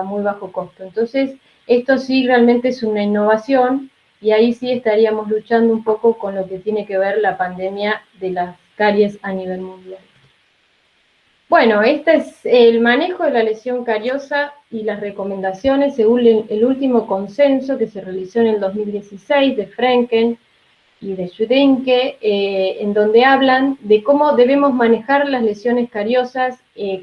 muy bajo costo. Entonces, esto sí realmente es una innovación y ahí sí estaríamos luchando un poco con lo que tiene que ver la pandemia de las caries a nivel mundial. Bueno, este es el manejo de la lesión cariosa y las recomendaciones según el último consenso que se realizó en el 2016 de Frenken y de Judenke, en donde hablan de cómo debemos manejar las lesiones cariosas,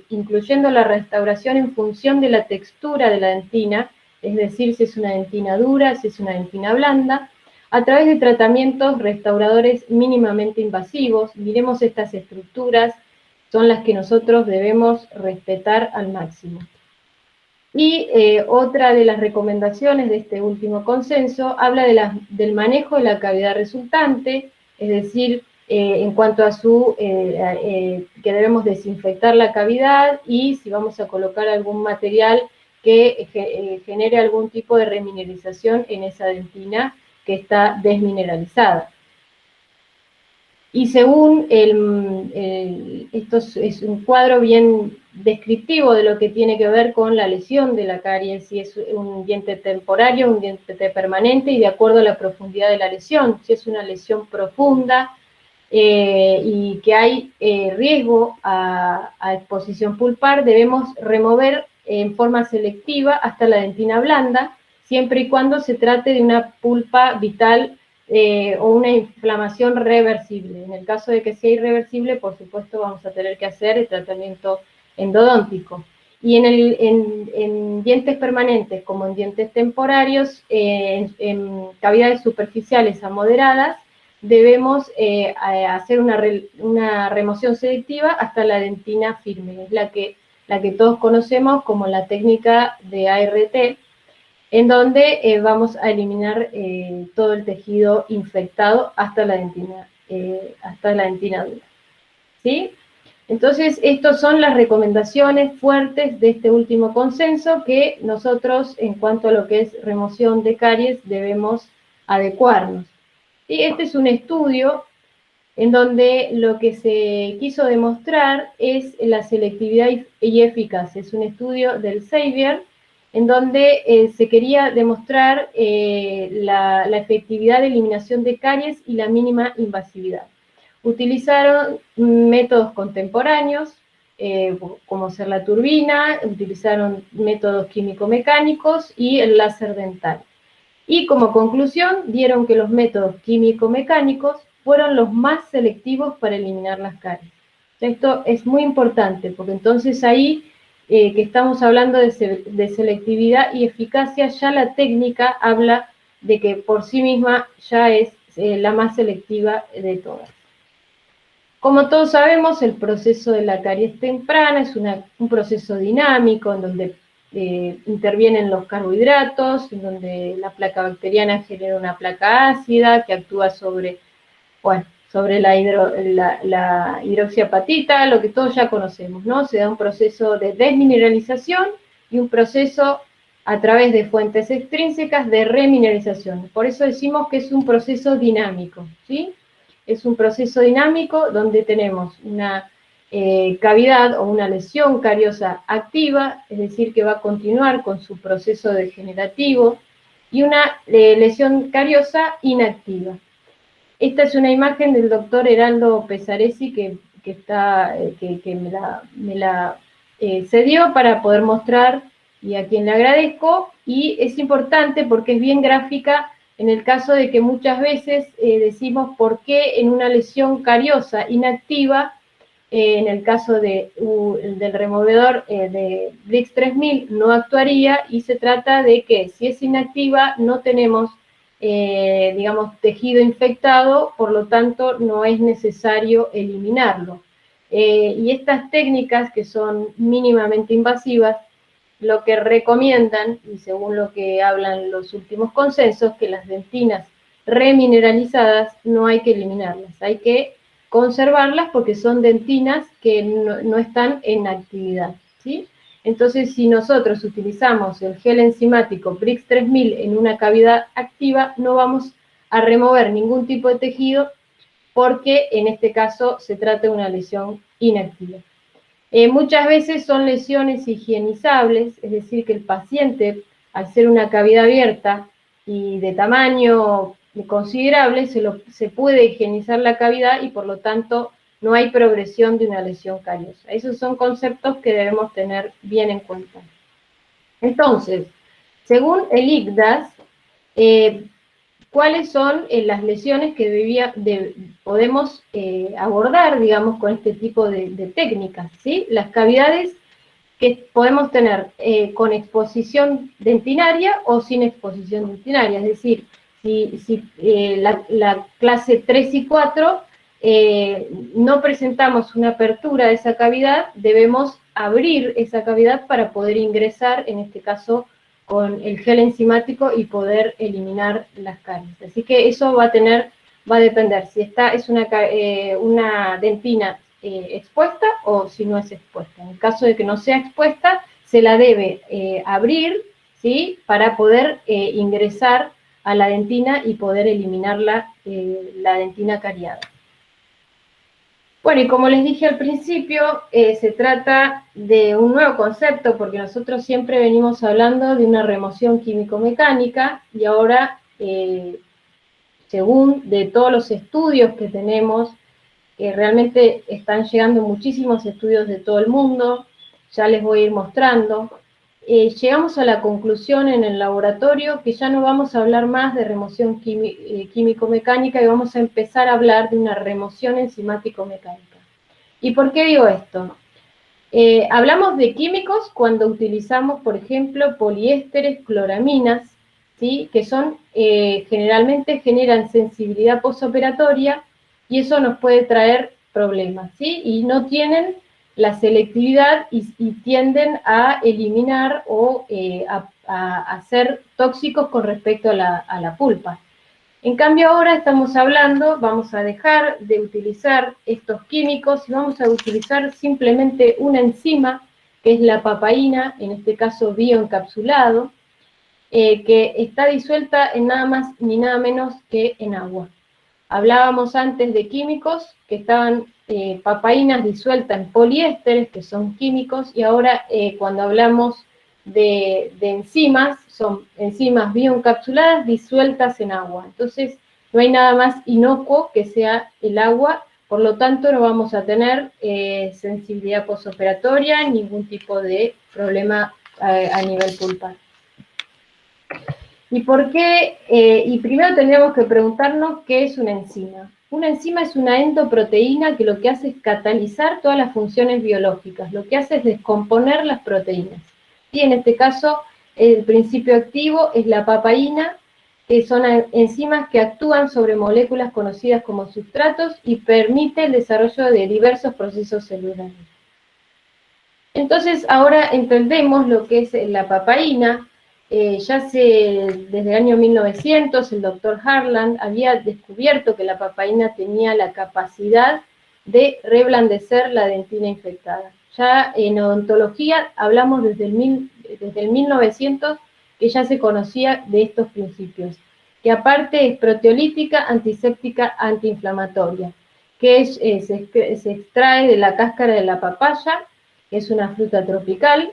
incluyendo la restauración en función de la textura de la dentina, es decir, si es una dentina dura, si es una dentina blanda, a través de tratamientos restauradores mínimamente invasivos. Miremos estas estructuras, son las que nosotros debemos respetar al máximo. Y otra de las recomendaciones de este último consenso habla del manejo de la cavidad resultante, es decir, en cuanto a que debemos desinfectar la cavidad y si vamos a colocar algún material que genere algún tipo de remineralización en esa dentina que está desmineralizada. Y según esto es un cuadro bien descriptivo de lo que tiene que ver con la lesión de la caries, si es un diente temporario, un diente permanente, y de acuerdo a la profundidad de la lesión, si es una lesión profunda y que hay riesgo a exposición pulpar, debemos remover en forma selectiva hasta la dentina blanda, siempre y cuando se trate de una pulpa vital o una inflamación reversible. En el caso de que sea irreversible, por supuesto, vamos a tener que hacer el tratamiento endodóntico. Y en dientes permanentes, como en dientes temporarios, en cavidades superficiales a moderadas, debemos hacer una remoción selectiva hasta la dentina firme, es la que todos conocemos como la técnica de ART, en donde vamos a eliminar todo el tejido infectado hasta la dentina dura. ¿Sí? Entonces, estas son las recomendaciones fuertes de este último consenso que nosotros, en cuanto a lo que es remoción de caries, debemos adecuarnos. ¿Sí? Este es un estudio en donde lo que se quiso demostrar es la selectividad y eficacia. Es un estudio del Xavier, en donde se quería demostrar la efectividad de eliminación de caries y la mínima invasividad. Utilizaron métodos contemporáneos, como ser la turbina, utilizaron métodos químico-mecánicos y el láser dental. Y como conclusión, dieron que los métodos químico-mecánicos fueron los más selectivos para eliminar las caries. Esto es muy importante, porque entonces ahí que estamos hablando de selectividad y eficacia, ya la técnica habla de que por sí misma ya es la más selectiva de todas. Como todos sabemos, el proceso de la caries temprana es un proceso dinámico en donde intervienen los carbohidratos, en donde la placa bacteriana genera una placa ácida que actúa sobre la hidroxiapatita, lo que todos ya conocemos, ¿no? Se da un proceso de desmineralización y un proceso a través de fuentes extrínsecas de remineralización. Por eso decimos que es un proceso dinámico, ¿sí? Es un proceso dinámico donde tenemos una cavidad o una lesión cariosa activa, es decir, que va a continuar con su proceso degenerativo, y una lesión cariosa inactiva. Esta es una imagen del doctor Heraldo Pesaresi que me la cedió para poder mostrar y a quien le agradezco, y es importante porque es bien gráfica en el caso de que muchas veces decimos por qué en una lesión cariosa inactiva, en el caso del removedor de Brix 3000 no actuaría, y se trata de que si es inactiva no tenemos digamos, tejido infectado, por lo tanto no es necesario eliminarlo. Y estas técnicas que son mínimamente invasivas, lo que recomiendan, y según lo que hablan los últimos consensos, que las dentinas remineralizadas no hay que eliminarlas, hay que conservarlas porque son dentinas que no están en actividad, ¿sí? Entonces, si nosotros utilizamos el gel enzimático Brix 3000 en una cavidad activa, no vamos a remover ningún tipo de tejido porque en este caso se trata de una lesión inactiva. Muchas veces son lesiones higienizables, es decir, que el paciente, al ser una cavidad abierta y de tamaño considerable, se puede higienizar la cavidad y por lo tanto no hay progresión de una lesión cariosa. Esos son conceptos que debemos tener bien en cuenta. Entonces, según el ICDAS, ¿cuáles son las lesiones que podemos abordar, digamos, con este tipo de técnicas? ¿Sí? Las cavidades que podemos tener con exposición dentinaria o sin exposición dentinaria, es decir, si la clase 3 y 4 no presentamos una apertura de esa cavidad, debemos abrir esa cavidad para poder ingresar, en este caso, con el gel enzimático y poder eliminar las caries. Así que eso va a depender si es una dentina expuesta o si no es expuesta. En el caso de que no sea expuesta, se la debe abrir, ¿sí? Para poder ingresar a la dentina y poder eliminar la dentina cariada. Bueno, y como les dije al principio, se trata de un nuevo concepto, porque nosotros siempre venimos hablando de una remoción químico-mecánica, y ahora, según de todos los estudios que tenemos, realmente están llegando muchísimos estudios de todo el mundo, ya les voy a ir mostrando. Llegamos a la conclusión en el laboratorio que ya no vamos a hablar más de remoción químico-mecánica y vamos a empezar a hablar de una remoción enzimático-mecánica. ¿Y por qué digo esto? Hablamos de químicos cuando utilizamos, por ejemplo, poliésteres, cloraminas, ¿sí? Que generalmente generan sensibilidad postoperatoria y eso nos puede traer problemas, ¿sí? Y no tienen la selectividad y tienden a eliminar o a ser tóxicos con respecto a la pulpa. En cambio ahora estamos hablando, vamos a dejar de utilizar estos químicos y vamos a utilizar simplemente una enzima, que es la papaína, en este caso bioencapsulado, que está disuelta en nada más ni nada menos que en agua. Hablábamos antes de químicos que estaban papaínas disueltas en poliésteres, que son químicos, y ahora cuando hablamos de enzimas, son enzimas bioencapsuladas disueltas en agua. Entonces, no hay nada más inocuo que sea el agua, por lo tanto no vamos a tener sensibilidad postoperatoria, ningún tipo de problema a nivel pulpar. ¿Y por qué? Y primero tendríamos que preguntarnos qué es una enzima. Una enzima es una endoproteína que lo que hace es catalizar todas las funciones biológicas, lo que hace es descomponer las proteínas. Y en este caso, el principio activo es la papaína, que son enzimas que actúan sobre moléculas conocidas como sustratos y permite el desarrollo de diversos procesos celulares. Entonces, ahora entendemos lo que es la papaína. Desde el año 1900, el doctor Harland había descubierto que la papaína tenía la capacidad de reblandecer la dentina infectada. Ya en odontología hablamos desde el 1900 que ya se conocía de estos principios, que aparte es proteolítica, antiséptica, antiinflamatoria, que se extrae de la cáscara de la papaya, que es una fruta tropical,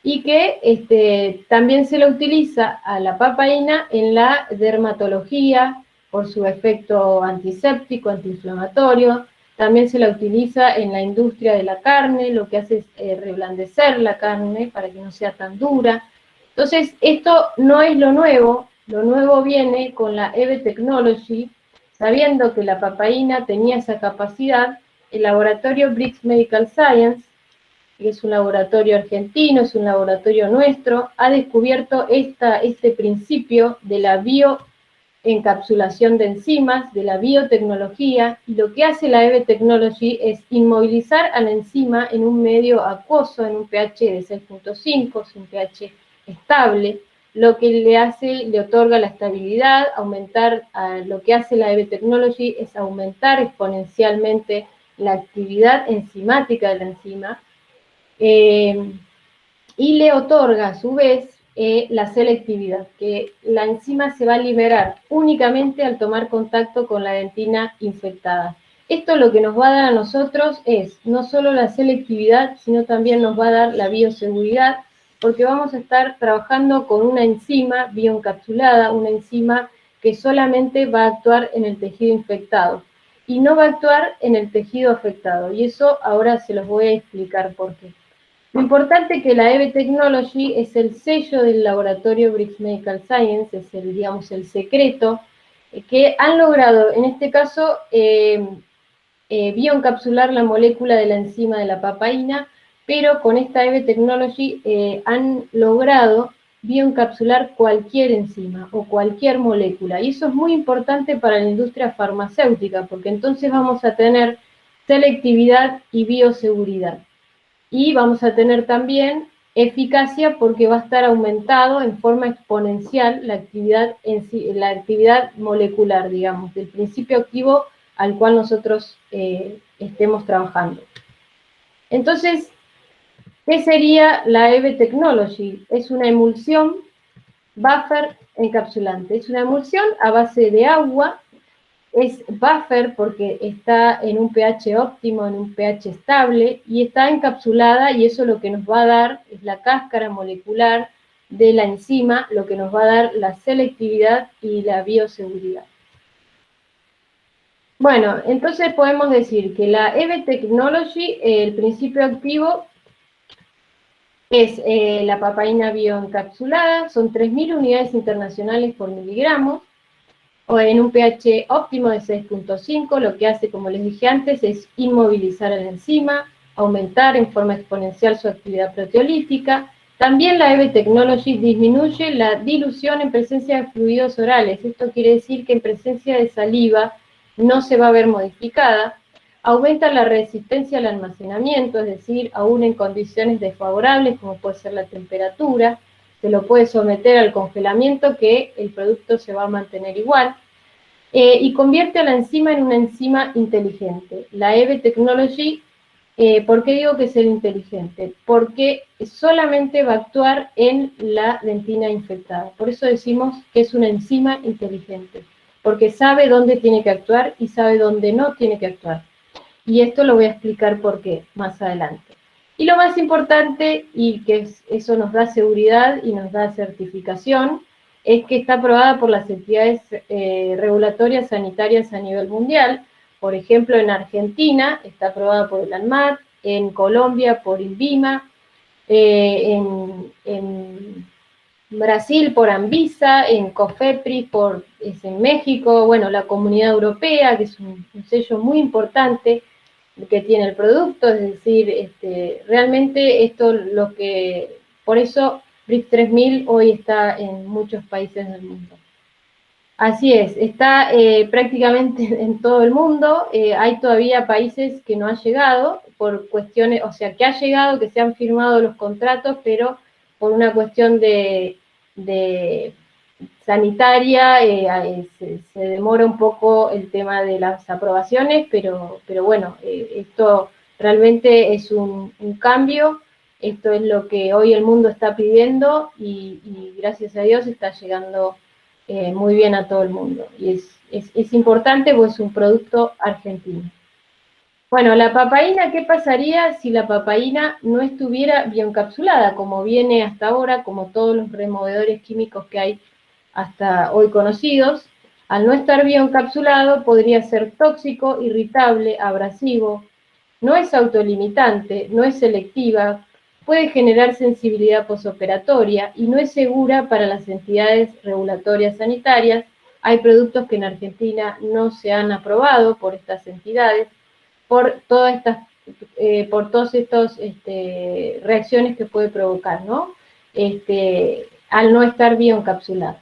y que también se la utiliza a la papaína en la dermatología por su efecto antiséptico, antiinflamatorio. También se la utiliza en la industria de la carne, lo que hace es reblandecer la carne para que no sea tan dura. Entonces, esto no es lo nuevo viene con la EVE Technology, sabiendo que la papaína tenía esa capacidad, el laboratorio Briggs Medical Science, que es un laboratorio argentino, es un laboratorio nuestro, ha descubierto este principio de la bioencapsulación de enzimas, de la biotecnología, y lo que hace la EVE Technology es inmovilizar a la enzima en un medio acuoso, en un pH de 6.5, es un pH estable, lo que le otorga la estabilidad, lo que hace la EVE Technology es aumentar exponencialmente la actividad enzimática de la enzima, y le otorga a su vez la selectividad, que la enzima se va a liberar únicamente al tomar contacto con la dentina infectada. Esto lo que nos va a dar a nosotros es no solo la selectividad, sino también nos va a dar la bioseguridad, porque vamos a estar trabajando con una enzima bioencapsulada, una enzima que solamente va a actuar en el tejido infectado y no va a actuar en el tejido afectado. Y eso ahora se los voy a explicar por qué. Lo importante es que la EVE Technology es el sello del laboratorio Briggs Medical Science, es el, digamos, el secreto, que han logrado, en este caso, bioencapsular la molécula de la enzima de la papaína, pero con esta EVE Technology han logrado bioencapsular cualquier enzima o cualquier molécula. Y eso es muy importante para la industria farmacéutica, porque entonces vamos a tener selectividad y bioseguridad. Y vamos a tener también eficacia porque va a estar aumentado en forma exponencial la actividad molecular, digamos, del principio activo al cual nosotros estemos trabajando. Entonces, ¿qué sería la EVE Technology? Es una emulsión buffer encapsulante. Es una emulsión a base de agua. Es buffer porque está en un pH óptimo, en un pH estable, y está encapsulada, y eso lo que nos va a dar es la cáscara molecular de la enzima, lo que nos va a dar la selectividad y la bioseguridad. Bueno, entonces podemos decir que la EVE Technology, el principio activo es la papaína bioencapsulada, son 3.000 unidades internacionales por miligramo, o en un pH óptimo de 6.5, lo que hace, como les dije antes, es inmovilizar a la enzima, aumentar en forma exponencial su actividad proteolítica. También la EVE Technology disminuye la dilución en presencia de fluidos orales. Esto quiere decir que en presencia de saliva no se va a ver modificada. Aumenta la resistencia al almacenamiento, es decir, aún en condiciones desfavorables, como puede ser la temperatura, se lo puede someter al congelamiento, que el producto se va a mantener igual, y convierte a la enzima en una enzima inteligente. La EVE Technology, ¿por qué digo que es el inteligente? Porque solamente va a actuar en la dentina infectada. Por eso decimos que es una enzima inteligente, porque sabe dónde tiene que actuar y sabe dónde no tiene que actuar. Y esto lo voy a explicar por qué más adelante. Y lo más importante, y que eso nos da seguridad y nos da certificación, es que está aprobada por las entidades regulatorias sanitarias a nivel mundial. Por ejemplo, en Argentina está aprobada por el ANMAT, en Colombia por INVIMA, en Brasil por Anvisa, en COFEPRIS en México, bueno, la Comunidad Europea, que es un sello muy importante que tiene el producto, es decir, realmente esto lo que, por eso BRICS 3000 hoy está en muchos países del mundo. Así es, está prácticamente en todo el mundo, hay todavía países que no han llegado por cuestiones, o sea, que ha llegado, que se han firmado los contratos, pero por una cuestión de sanitaria, se demora un poco el tema de las aprobaciones, pero bueno, esto realmente es un cambio, esto es lo que hoy el mundo está pidiendo y gracias a Dios está llegando muy bien a todo el mundo. Y es importante porque es un producto argentino. Bueno, la papaína, ¿qué pasaría si la papaína no estuviera bioencapsulada, como viene hasta ahora, como todos los removedores químicos que hay hasta hoy conocidos? Al no estar bioencapsulado podría ser tóxico, irritable, abrasivo, no es autolimitante, no es selectiva, puede generar sensibilidad posoperatoria y no es segura para las entidades regulatorias sanitarias. Hay productos que en Argentina no se han aprobado por estas entidades, por todas estas reacciones que puede provocar, ¿no? Al no estar bioencapsulado.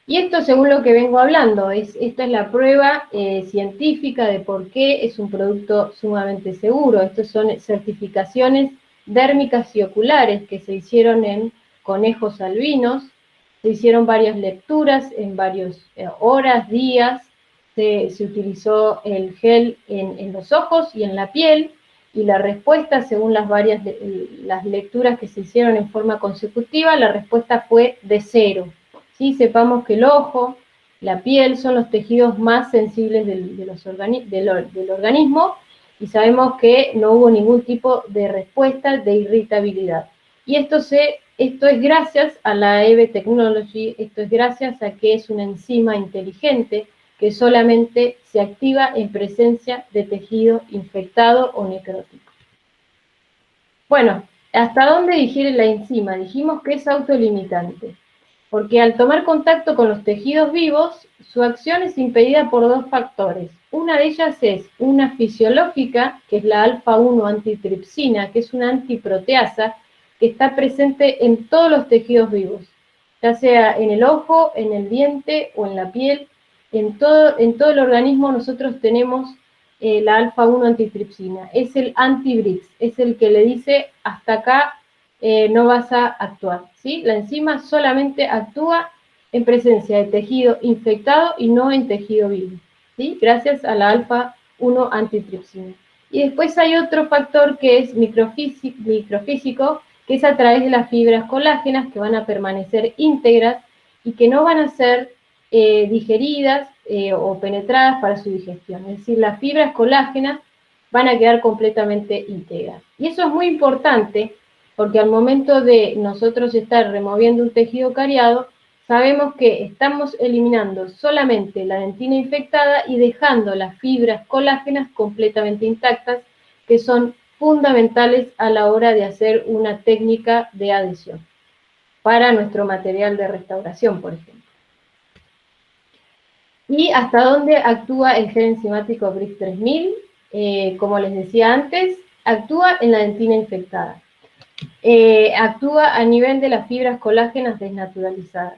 Y esto, según lo que vengo hablando, esta es la prueba científica de por qué es un producto sumamente seguro. Estas son certificaciones dérmicas y oculares que se hicieron en conejos albinos, se hicieron varias lecturas en varias horas, días, se utilizó el gel en los ojos y en la piel, y la respuesta, según las lecturas que se hicieron en forma consecutiva, la respuesta fue de 0. ¿Sí? Sepamos que el ojo la piel, son los tejidos más sensibles del organismo, y sabemos que no hubo ningún tipo de respuesta de irritabilidad. Y esto es gracias a la EVE Technology, esto es gracias a que es una enzima inteligente que solamente se activa en presencia de tejido infectado o necrótico. Bueno, ¿hasta dónde digiere la enzima? Dijimos que es autolimitante, porque al tomar contacto con los tejidos vivos, su acción es impedida por dos factores. Una de ellas es una fisiológica, que es la alfa-1 antitripsina, que es una antiproteasa, que está presente en todos los tejidos vivos, ya sea en el ojo, en el diente o en la piel. En todo el organismo nosotros tenemos la alfa-1 antitripsina. Es el anti-Brix, es el que le dice hasta acá no vas a actuar, ¿sí? La enzima solamente actúa en presencia de tejido infectado y no en tejido vivo, ¿sí? Gracias a la alfa-1 antitripsina. Y después hay otro factor que es microfísico, que es a través de las fibras colágenas que van a permanecer íntegras y que no van a ser digeridas o penetradas para su digestión. Es decir, las fibras colágenas van a quedar completamente íntegras. Y eso es muy importante porque al momento de nosotros estar removiendo un tejido cariado, sabemos que estamos eliminando solamente la dentina infectada y dejando las fibras colágenas completamente intactas, que son fundamentales a la hora de hacer una técnica de adhesión para nuestro material de restauración, por ejemplo. ¿Y hasta dónde actúa el gen enzimático Brix 3000? Como les decía antes, actúa en la dentina infectada. Actúa a nivel de las fibras colágenas desnaturalizadas.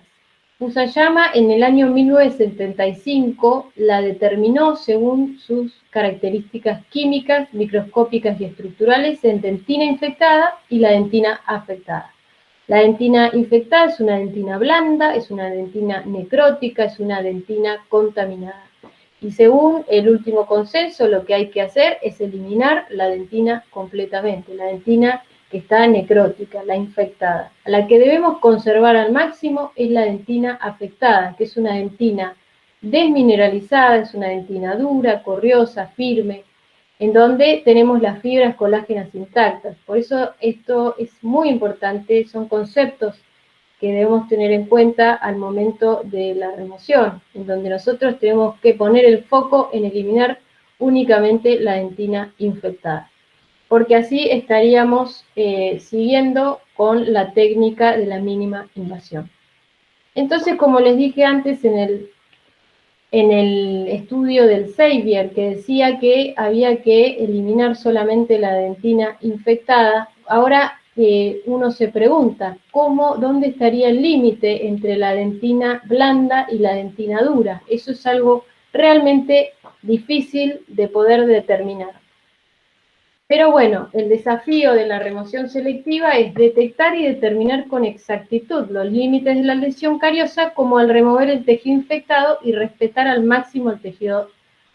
Fusayama en el año 1975 la determinó según sus características químicas, microscópicas y estructurales en dentina infectada y la dentina afectada. La dentina infectada es una dentina blanda, es una dentina necrótica, es una dentina contaminada. Y según el último consenso, lo que hay que hacer es eliminar la dentina completamente, la dentina que está necrótica, la infectada. La que debemos conservar al máximo es la dentina afectada, que es una dentina desmineralizada, es una dentina dura, corriosa, firme, en donde tenemos las fibras colágenas intactas. Por eso esto es muy importante, son conceptos que debemos tener en cuenta al momento de la remoción, en donde nosotros tenemos que poner el foco en eliminar únicamente la dentina infectada, porque así estaríamos siguiendo con la técnica de la mínima invasión. Entonces, como les dije antes en el estudio del Xavier, que decía que había que eliminar solamente la dentina infectada, ahora uno se pregunta, ¿dónde estaría el límite entre la dentina blanda y la dentina dura? Eso es algo realmente difícil de poder determinar. Pero bueno, el desafío de la remoción selectiva es detectar y determinar con exactitud los límites de la lesión cariosa, como al remover el tejido infectado y respetar al máximo el tejido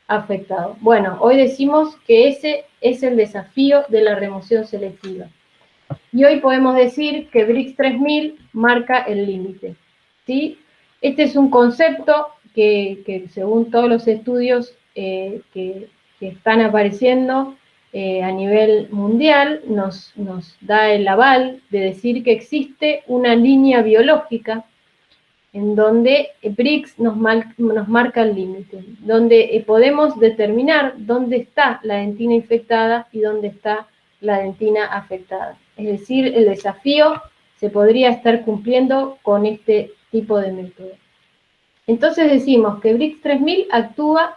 afectado. Bueno, hoy decimos que ese es el desafío de la remoción selectiva. Y hoy podemos decir que Brix 3000 marca el límite, ¿sí? Este es un concepto que según todos los estudios que están apareciendo a nivel mundial, nos da el aval de decir que existe una línea biológica en donde Brix nos marca el límite, donde podemos determinar dónde está la dentina infectada y dónde está la dentina afectada. Es decir, el desafío se podría estar cumpliendo con este tipo de método. Entonces decimos que Brix 3000 actúa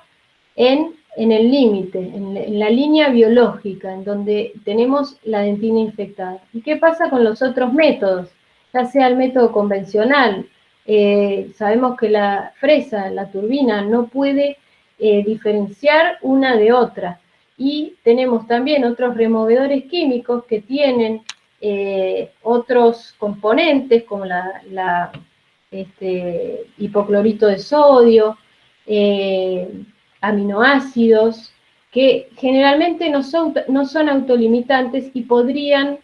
en el límite, en la línea biológica, en donde tenemos la dentina infectada. ¿Y qué pasa con los otros métodos? Ya sea el método convencional, sabemos que la fresa, la turbina, no puede diferenciar una de otra. Y tenemos también otros removedores químicos que tienen otros componentes, como hipoclorito de sodio, aminoácidos, que generalmente no son autolimitantes y podrían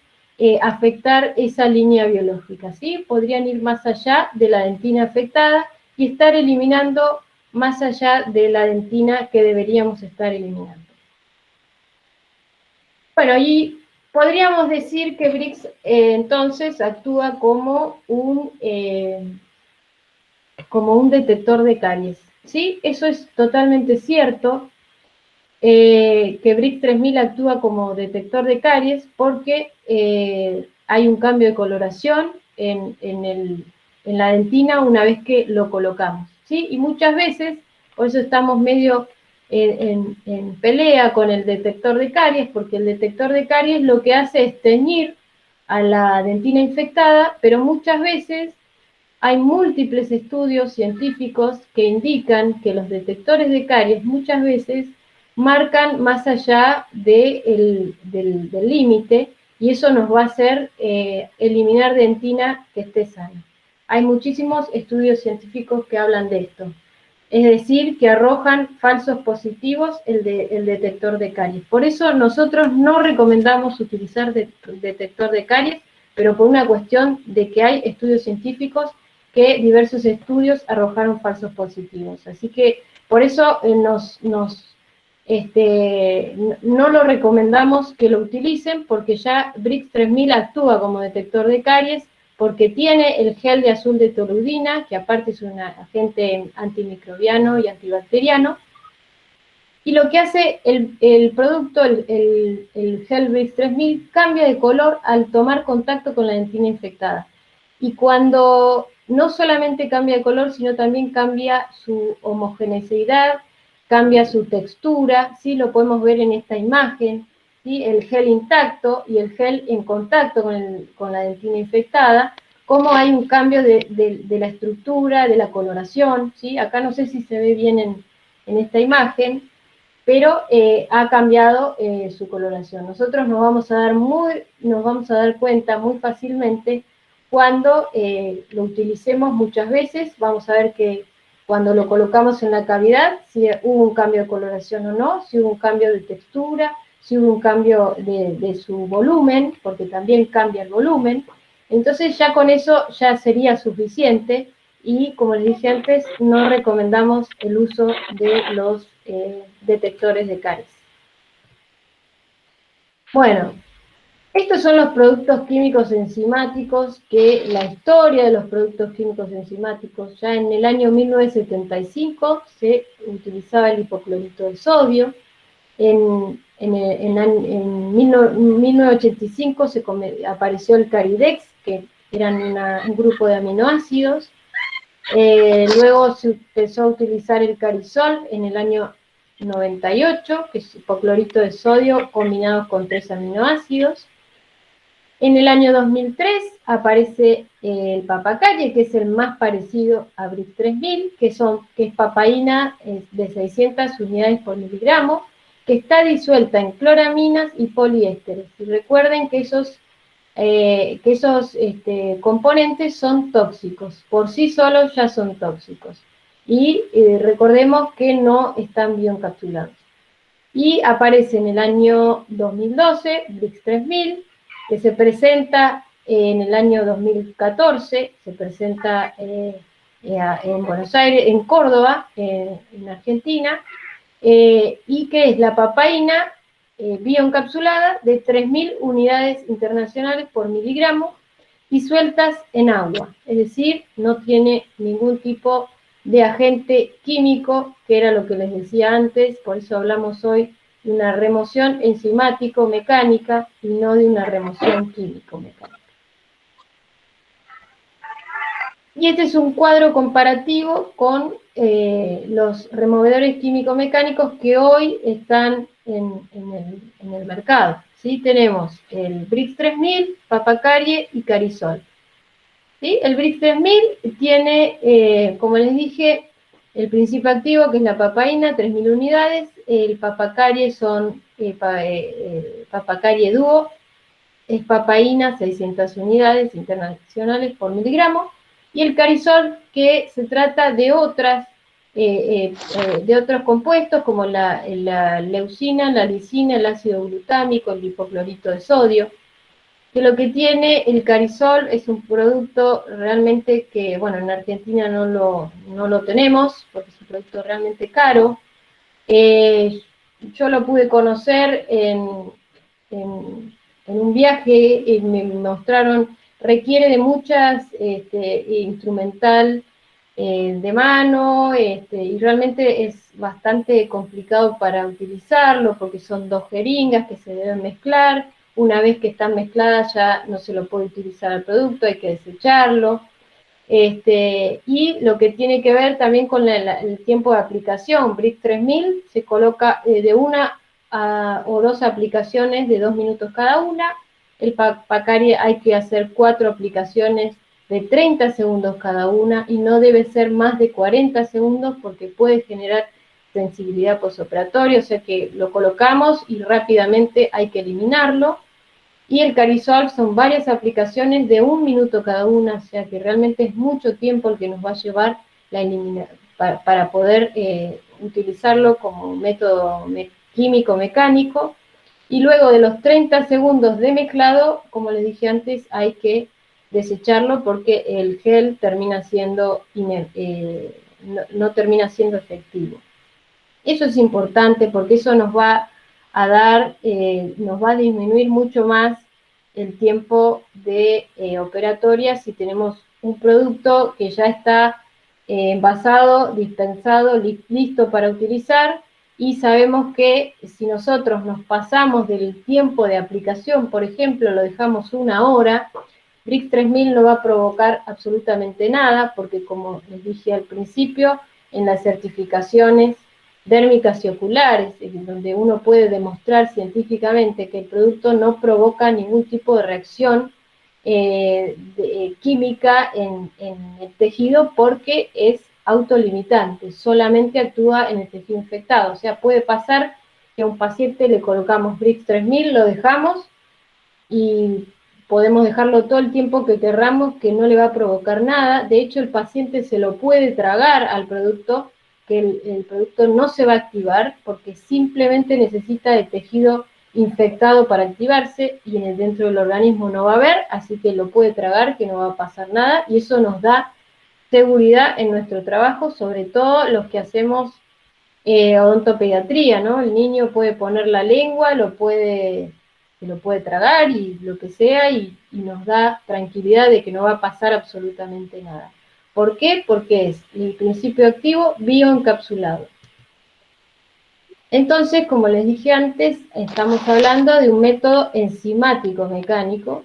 afectar esa línea biológica, ¿sí? Podrían ir más allá de la dentina afectada y estar eliminando más allá de la dentina que deberíamos estar eliminando. Bueno, y podríamos decir que Brix entonces actúa como un detector de caries. ¿Sí? Eso es totalmente cierto, que Brix 3000 actúa como detector de caries porque hay un cambio de coloración en la dentina una vez que lo colocamos, ¿sí? Y muchas veces, por eso estamos medio en pelea con el detector de caries, porque el detector de caries lo que hace es teñir a la dentina infectada, pero muchas veces hay múltiples estudios científicos que indican que los detectores de caries muchas veces marcan más allá del límite, y eso nos va a hacer eliminar dentina que esté sana. Hay muchísimos estudios científicos que hablan de esto. Es decir, que arrojan falsos positivos el detector de caries. Por eso nosotros no recomendamos utilizar detector de caries, pero por una cuestión de que hay estudios científicos que diversos estudios arrojaron falsos positivos. Así que por eso no lo recomendamos que lo utilicen, porque ya Brix 3000 actúa como detector de caries, porque tiene el gel de azul de toluidina, que aparte es un agente antimicrobiano y antibacteriano, y lo que hace el producto, el gel Brix 3000, cambia de color al tomar contacto con la dentina infectada. Y cuando no solamente cambia de color, sino también cambia su homogeneidad, cambia su textura, ¿sí? Lo podemos ver en esta imagen, ¿sí? El gel intacto y el gel en contacto con la dentina infectada, cómo hay un cambio de la estructura, de la coloración, ¿sí? Acá no sé si se ve bien en esta imagen, pero ha cambiado su coloración. Nosotros nos vamos a dar cuenta muy fácilmente cuando lo utilicemos muchas veces. Vamos a ver que cuando lo colocamos en la cavidad, si hubo un cambio de coloración o no, si hubo un cambio de textura, si hubo un cambio de su volumen, porque también cambia el volumen. Entonces ya con eso ya sería suficiente, y como les dije antes, no recomendamos el uso de los detectores de caries. Bueno, estos son los productos químicos enzimáticos, que la historia de los productos químicos enzimáticos, ya en el año 1975 se utilizaba el hipoclorito de sodio, en 1985 apareció el Caridex, que eran un grupo de aminoácidos. Luego se empezó a utilizar el Carisol en el año 98, que es hipoclorito de sodio combinado con 3 aminoácidos. En el año 2003 aparece el papacarie, que es el más parecido a Brix 3000, que es papaína de 600 unidades por miligramo, que está disuelta en cloraminas y poliésteres. Y recuerden que esos componentes son tóxicos, por sí solos ya son tóxicos. Y recordemos que no están bioencapsulados. Y aparece en el año 2012 Brix 3000, que se presenta en el año 2014, se presenta en Buenos Aires, en Córdoba, en Argentina, y que es la papaína bioencapsulada de 3000 unidades internacionales por miligramo, disueltas en agua, es decir, no tiene ningún tipo de agente químico, que era lo que les decía antes. Por eso hablamos hoy de una remoción enzimático-mecánica y no de una remoción químico-mecánica. Y este es un cuadro comparativo con los removedores químico-mecánicos que hoy están en el mercado, ¿sí? Tenemos el Brix 3000, papacarie y Carisol. ¿Sí? El Brix 3000 tiene, como les dije, el principio activo, que es la papaína, 3000 unidades. El papacarie son papacarie dúo, es papaína, 600 unidades internacionales por miligramo. Y el Carisol, que se trata de otros compuestos, como la leucina, la lisina, el ácido glutámico, el hipoclorito de sodio. que lo que tiene el Carisol es un producto realmente que, bueno, en Argentina no lo tenemos, porque es un producto realmente caro. Yo lo pude conocer en un viaje y me mostraron, requiere de muchas instrumental de mano, y realmente es bastante complicado para utilizarlo porque son 2 jeringas que se deben mezclar. Una vez que están mezcladas ya no se lo puede utilizar al producto, hay que desecharlo. Y lo que tiene que ver también con el tiempo de aplicación, Brix 3000 se coloca de 1 o 2 aplicaciones de 2 minutos cada una. El Pacari hay que hacer 4 aplicaciones de 30 segundos cada una y no debe ser más de 40 segundos porque puede generar sensibilidad postoperatoria, o sea que lo colocamos y rápidamente hay que eliminarlo. Y el Carisol son varias aplicaciones de 1 minuto cada una, o sea que realmente es mucho tiempo el que nos va a llevar la para poder utilizarlo como método químico mecánico. Y luego de los 30 segundos de mezclado, como les dije antes, hay que desecharlo porque el gel termina siendo no termina siendo efectivo. Eso es importante porque eso nos va a dar, nos va a disminuir mucho más el tiempo de operatoria si tenemos un producto que ya está envasado, dispensado, listo para utilizar, y sabemos que si nosotros nos pasamos del tiempo de aplicación, por ejemplo, lo dejamos 1 hora, Brix 3000 no va a provocar absolutamente nada, porque como les dije al principio, en las certificaciones dérmicas y oculares, en donde uno puede demostrar científicamente que el producto no provoca ningún tipo de reacción química en el tejido porque es autolimitante, solamente actúa en el tejido infectado. O sea, puede pasar que a un paciente le colocamos Brix 3000, lo dejamos y podemos dejarlo todo el tiempo que querramos, que no le va a provocar nada. De hecho, el paciente se lo puede tragar al producto, que el producto no se va a activar porque simplemente necesita de tejido infectado para activarse y dentro del organismo no va a haber, así que lo puede tragar, que no va a pasar nada, y eso nos da seguridad en nuestro trabajo, sobre todo los que hacemos odontopediatría, ¿no? El niño puede poner la lengua, se lo puede tragar y lo que sea, y nos da tranquilidad de que no va a pasar absolutamente nada. ¿Por qué? Porque es el principio activo bioencapsulado. Entonces, como les dije antes, estamos hablando de un método enzimático mecánico.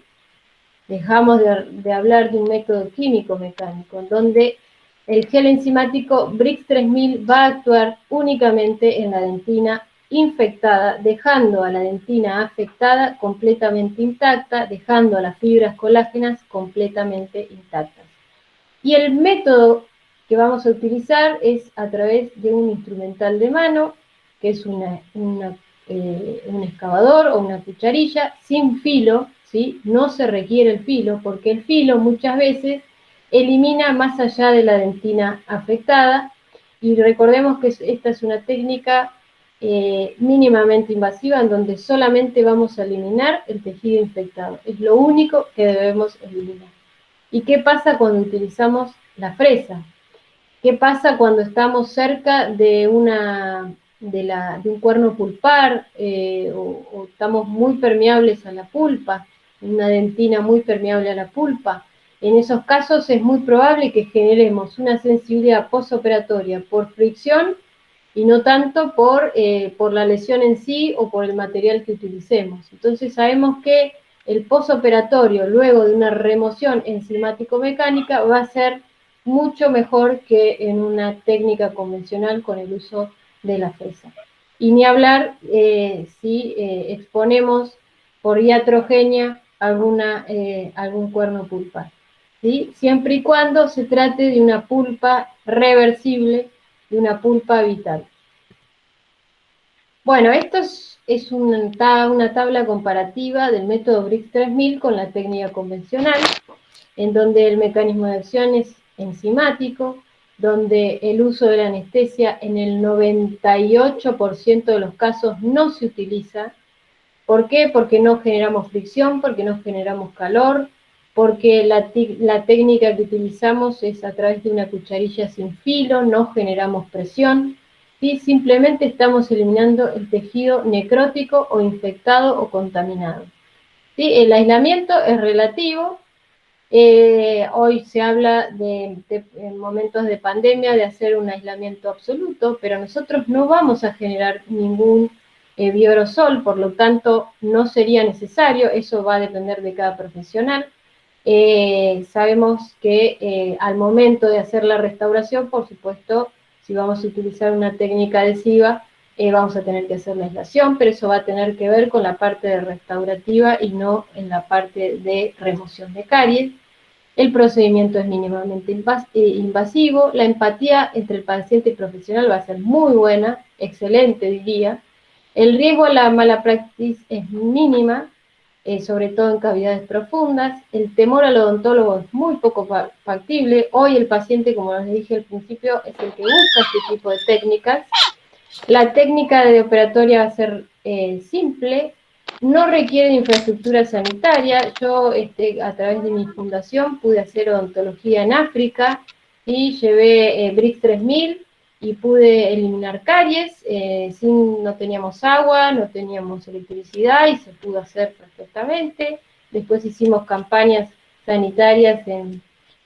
Dejamos de hablar de un método químico mecánico, en donde el gel enzimático Brix 3000 va a actuar únicamente en la dentina infectada, dejando a la dentina afectada completamente intacta, dejando a las fibras colágenas completamente intactas. Y el método que vamos a utilizar es a través de un instrumental de mano, que es un excavador o una cucharilla sin filo, ¿sí? No se requiere el filo, porque el filo muchas veces elimina más allá de la dentina afectada, y recordemos que esta es una técnica mínimamente invasiva en donde solamente vamos a eliminar el tejido infectado. Es lo único que debemos eliminar. ¿Y qué pasa cuando utilizamos la fresa? ¿Qué pasa cuando estamos cerca de un cuerno pulpar o estamos muy permeables a la pulpa, una dentina muy permeable a la pulpa? En esos casos es muy probable que generemos una sensibilidad postoperatoria por fricción y no tanto por la lesión en sí o por el material que utilicemos. Entonces sabemos que el postoperatorio, luego de una remoción enzimático-mecánica, va a ser mucho mejor que en una técnica convencional con el uso de la fresa. Y ni hablar si exponemos por iatrogenia algún cuerno pulpar, ¿sí? Siempre y cuando se trate de una pulpa reversible, de una pulpa vital. Bueno, esto es una tabla comparativa del método Brix 3000 con la técnica convencional, en donde el mecanismo de acción es enzimático, donde el uso de la anestesia en el 98% de los casos no se utiliza, ¿Por qué? Porque no generamos fricción, porque no generamos calor, porque la técnica que utilizamos es a través de una cucharilla sin filo, no generamos presión, y simplemente estamos eliminando el tejido necrótico o infectado o contaminado. ¿Sí? El aislamiento es relativo. Hoy se habla en momentos de pandemia de hacer un aislamiento absoluto, pero nosotros no vamos a generar ningún bioaerosol, por lo tanto no sería necesario, eso va a depender de cada profesional. Sabemos que al momento de hacer la restauración, por supuesto, si vamos a utilizar una técnica adhesiva, vamos a tener que hacer la aislación, pero eso va a tener que ver con la parte de restaurativa y no en la parte de remoción de caries. El procedimiento es mínimamente invasivo, la empatía entre el paciente y profesional va a ser muy buena, excelente diría. El riesgo a la mala praxis es mínima, sobre todo en cavidades profundas. El temor al odontólogo es muy poco factible. Hoy el paciente, como les dije al principio, es el que busca este tipo de técnicas. La técnica de operatoria va a ser simple, no requiere de infraestructura sanitaria. Yo, a través de mi fundación, pude hacer odontología en África y llevé BRICS 3000 y pude eliminar caries. No teníamos agua, no teníamos electricidad y se pudo hacer perfectamente. Después hicimos campañas sanitarias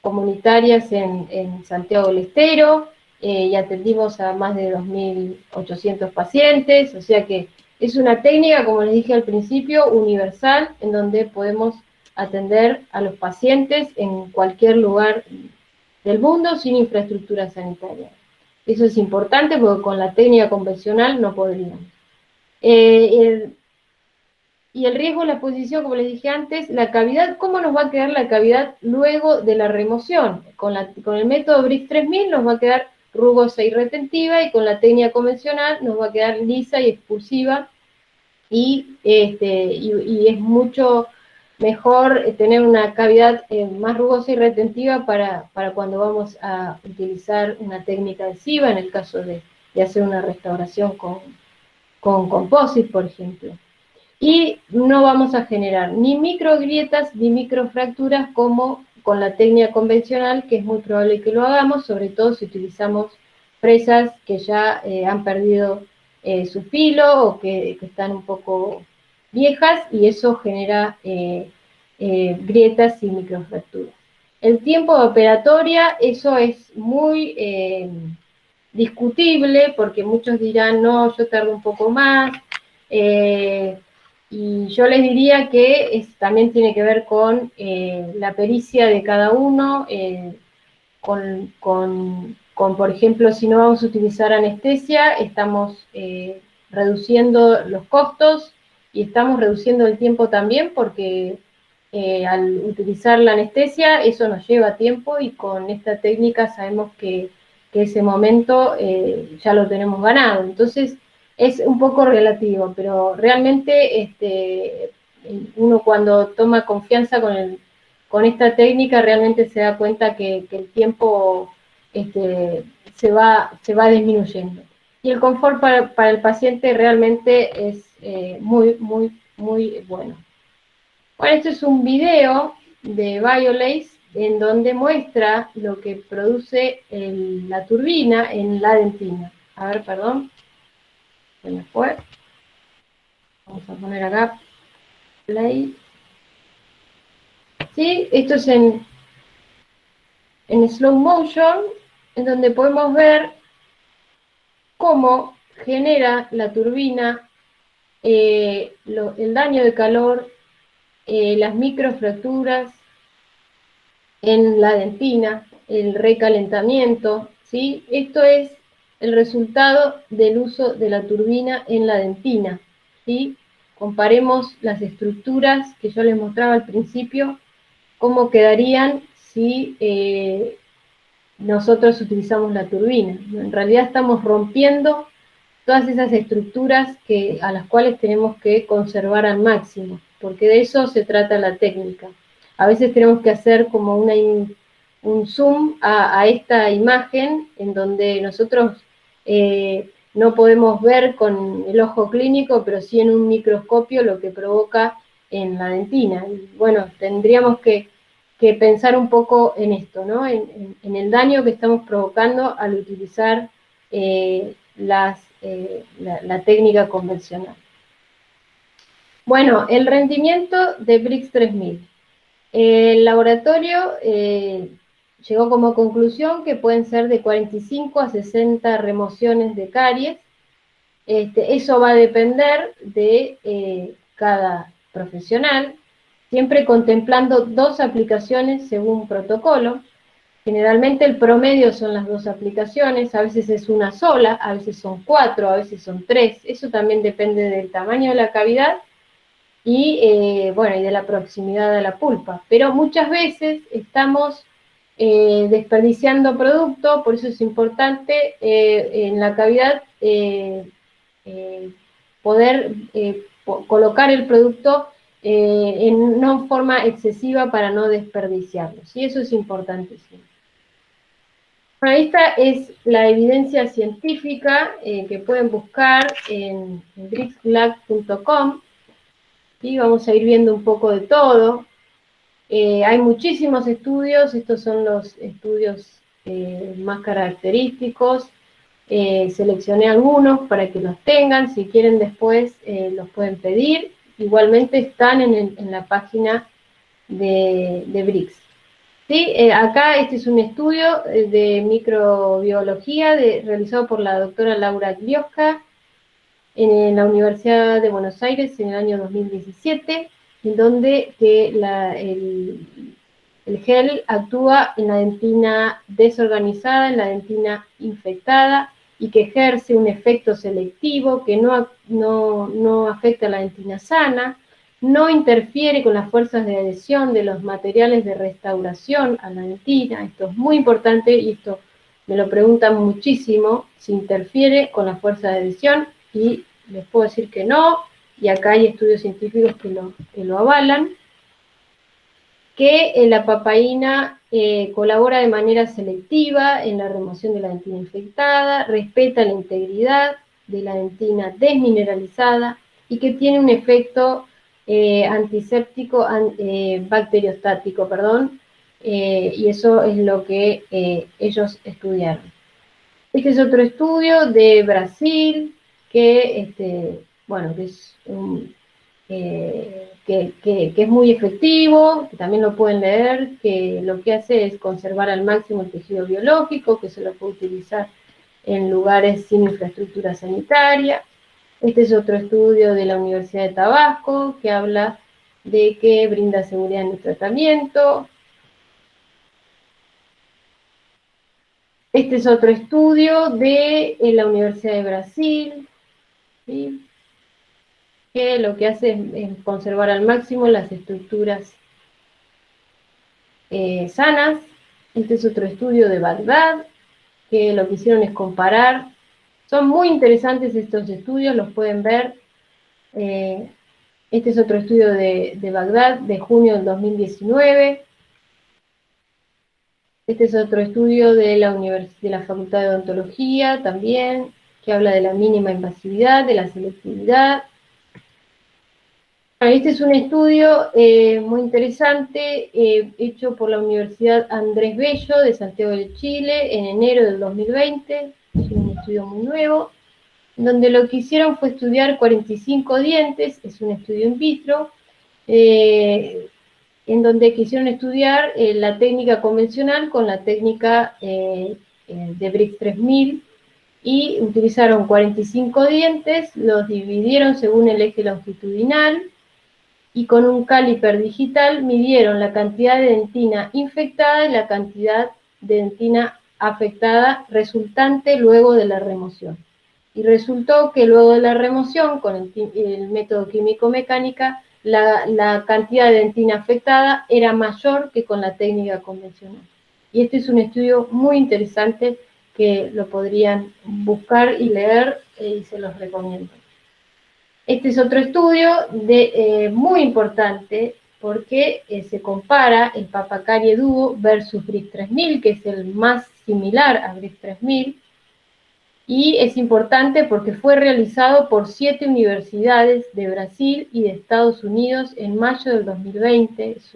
comunitarias en Santiago del Estero, y atendimos a más de 2.800 pacientes, o sea que es una técnica, como les dije al principio, universal, en donde podemos atender a los pacientes en cualquier lugar del mundo sin infraestructura sanitaria. Eso es importante porque con la técnica convencional no podríamos. Y el riesgo de la exposición, como les dije antes, la cavidad, ¿cómo nos va a quedar la cavidad luego de la remoción? Con el método BRICS 3000 nos va a quedar rugosa y retentiva, y con la técnica convencional nos va a quedar lisa y expulsiva, y es mucho mejor tener una cavidad más rugosa y retentiva para cuando vamos a utilizar una técnica adhesiva, en el caso de hacer una restauración con composite, por ejemplo. Y no vamos a generar ni microgrietas ni microfracturas como con la técnica convencional, que es muy probable que lo hagamos, sobre todo si utilizamos fresas que ya han perdido su filo o que están un poco viejas, y eso genera grietas y microfracturas. El tiempo de operatoria, eso es muy discutible, porque muchos dirán, no, yo tardo un poco más, y yo les diría que también tiene que ver con la pericia de cada uno, por ejemplo, si no vamos a utilizar anestesia, estamos reduciendo los costos y estamos reduciendo el tiempo también, porque al utilizar la anestesia eso nos lleva tiempo, y con esta técnica sabemos que ese momento ya lo tenemos ganado. Entonces es un poco relativo, pero realmente uno cuando toma confianza con esta técnica realmente se da cuenta que el tiempo se va disminuyendo. Y el confort para el paciente realmente es muy, muy, muy bueno. Bueno, este es un video de BioLace en donde muestra lo que produce la turbina en la dentina. A ver, perdón, se me fue. Vamos a poner acá play. ¿Sí? Esto es en slow motion, en donde podemos ver cómo genera la turbina el daño de calor, las microfracturas en la dentina, el recalentamiento, ¿sí? Esto es el resultado del uso de la turbina en la dentina, ¿sí? Comparemos las estructuras que yo les mostraba al principio, cómo quedarían si nosotros utilizamos la turbina. En realidad estamos rompiendo todas esas estructuras a las cuales tenemos que conservar al máximo, porque de eso se trata la técnica. A veces tenemos que hacer como un zoom a esta imagen, en donde nosotros no podemos ver con el ojo clínico, pero sí en un microscopio lo que provoca en la dentina. Y bueno, tendríamos que pensar un poco en esto, ¿no? En el daño que estamos provocando al utilizar la técnica convencional. Bueno, el rendimiento de Brix 3000. El laboratorio llegó como conclusión que pueden ser de 45 a 60 remociones de caries. Eso va a depender de cada profesional, siempre contemplando 2 aplicaciones según protocolo. Generalmente el promedio son las 2 aplicaciones, a veces es una sola, a veces son 4, a veces son 3. Eso también depende del tamaño de la cavidad y, bueno, y de la proximidad a la pulpa. Pero muchas veces estamos desperdiciando producto, por eso es importante en la cavidad poder colocar el producto en no forma excesiva para no desperdiciarlo. ¿Sí? Eso es importantísimo. Bueno, esta es la evidencia científica que pueden buscar en brixlab.com. ¿Sí? Vamos a ir viendo un poco de todo. Hay muchísimos estudios, estos son los estudios más característicos. Seleccioné algunos para que los tengan, si quieren después los pueden pedir. Igualmente están en la página de Brix. ¿Sí? Acá este es un estudio de microbiología realizado por la doctora Laura Glioska en la Universidad de Buenos Aires en el año 2017, en donde el gel actúa en la dentina desorganizada, en la dentina infectada, y que ejerce un efecto selectivo que no afecta a la dentina sana, no interfiere con las fuerzas de adhesión de los materiales de restauración a la dentina. Esto es muy importante y esto me lo preguntan muchísimo, si interfiere con la fuerza de adhesión, y les puedo decir que no, y acá hay estudios científicos que lo avalan. Que la papaína colabora de manera selectiva en la remoción de la dentina infectada, respeta la integridad de la dentina desmineralizada y que tiene un efecto antiséptico, bacteriostático, perdón, y eso es lo que ellos estudiaron. Este es otro estudio de Brasil que, bueno, que es que es muy efectivo, que también lo pueden leer, que lo que hace es conservar al máximo el tejido biológico, que se lo puede utilizar en lugares sin infraestructura sanitaria. Este es otro estudio de la Universidad de Tabasco, que habla de que brinda seguridad en el tratamiento. Este es otro estudio de la Universidad de Brasil, ¿sí? Que lo que hace es conservar al máximo las estructuras sanas. Este es otro estudio de Bagdad, que lo que hicieron es comparar. Son muy interesantes estos estudios, los pueden ver. Este es otro estudio de Bagdad, de junio del 2019. Este es otro estudio de la Facultad de Odontología también, que habla de la mínima invasividad, de la selectividad. Este es un estudio muy interesante hecho por la Universidad Andrés Bello de Santiago de Chile en enero del 2020, es un estudio muy nuevo, donde lo que hicieron fue estudiar 45 dientes, es un estudio in vitro, en donde quisieron estudiar la técnica convencional con la técnica de Brix 3000, y utilizaron 45 dientes, los dividieron según el eje longitudinal, y con un caliper digital midieron la cantidad de dentina infectada y la cantidad de dentina afectada resultante luego de la remoción. Y resultó que luego de la remoción, con el método químico-mecánica, la cantidad de dentina afectada era mayor que con la técnica convencional. Y este es un estudio muy interesante que lo podrían buscar y leer y se los recomiendo. Este es otro estudio muy importante porque se compara el Papacarie Duo versus Brix 3000, que es el más similar a Brix 3000, Y es importante porque fue realizado por 7 universidades de Brasil y de Estados Unidos en mayo del 2020. Es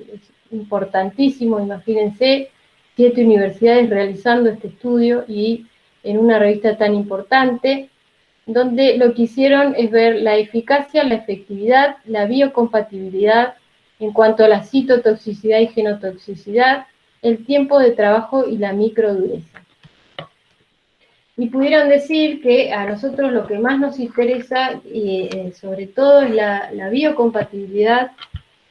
importantísimo, imagínense, 7 universidades realizando este estudio y en una revista tan importante, donde lo que hicieron es ver la eficacia, la efectividad, la biocompatibilidad en cuanto a la citotoxicidad y genotoxicidad, el tiempo de trabajo y la microdureza. Y pudieron decir que a nosotros lo que más nos interesa, sobre todo, es la biocompatibilidad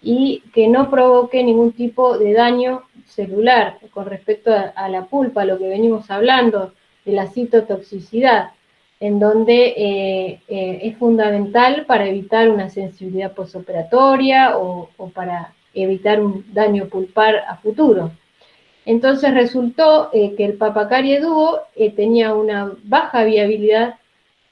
y que no provoque ningún tipo de daño celular con respecto a la pulpa, lo que venimos hablando de la citotoxicidad, en donde es fundamental para evitar una sensibilidad postoperatoria o para evitar un daño pulpar a futuro. Entonces resultó que el Papacarie Duo tenía una baja viabilidad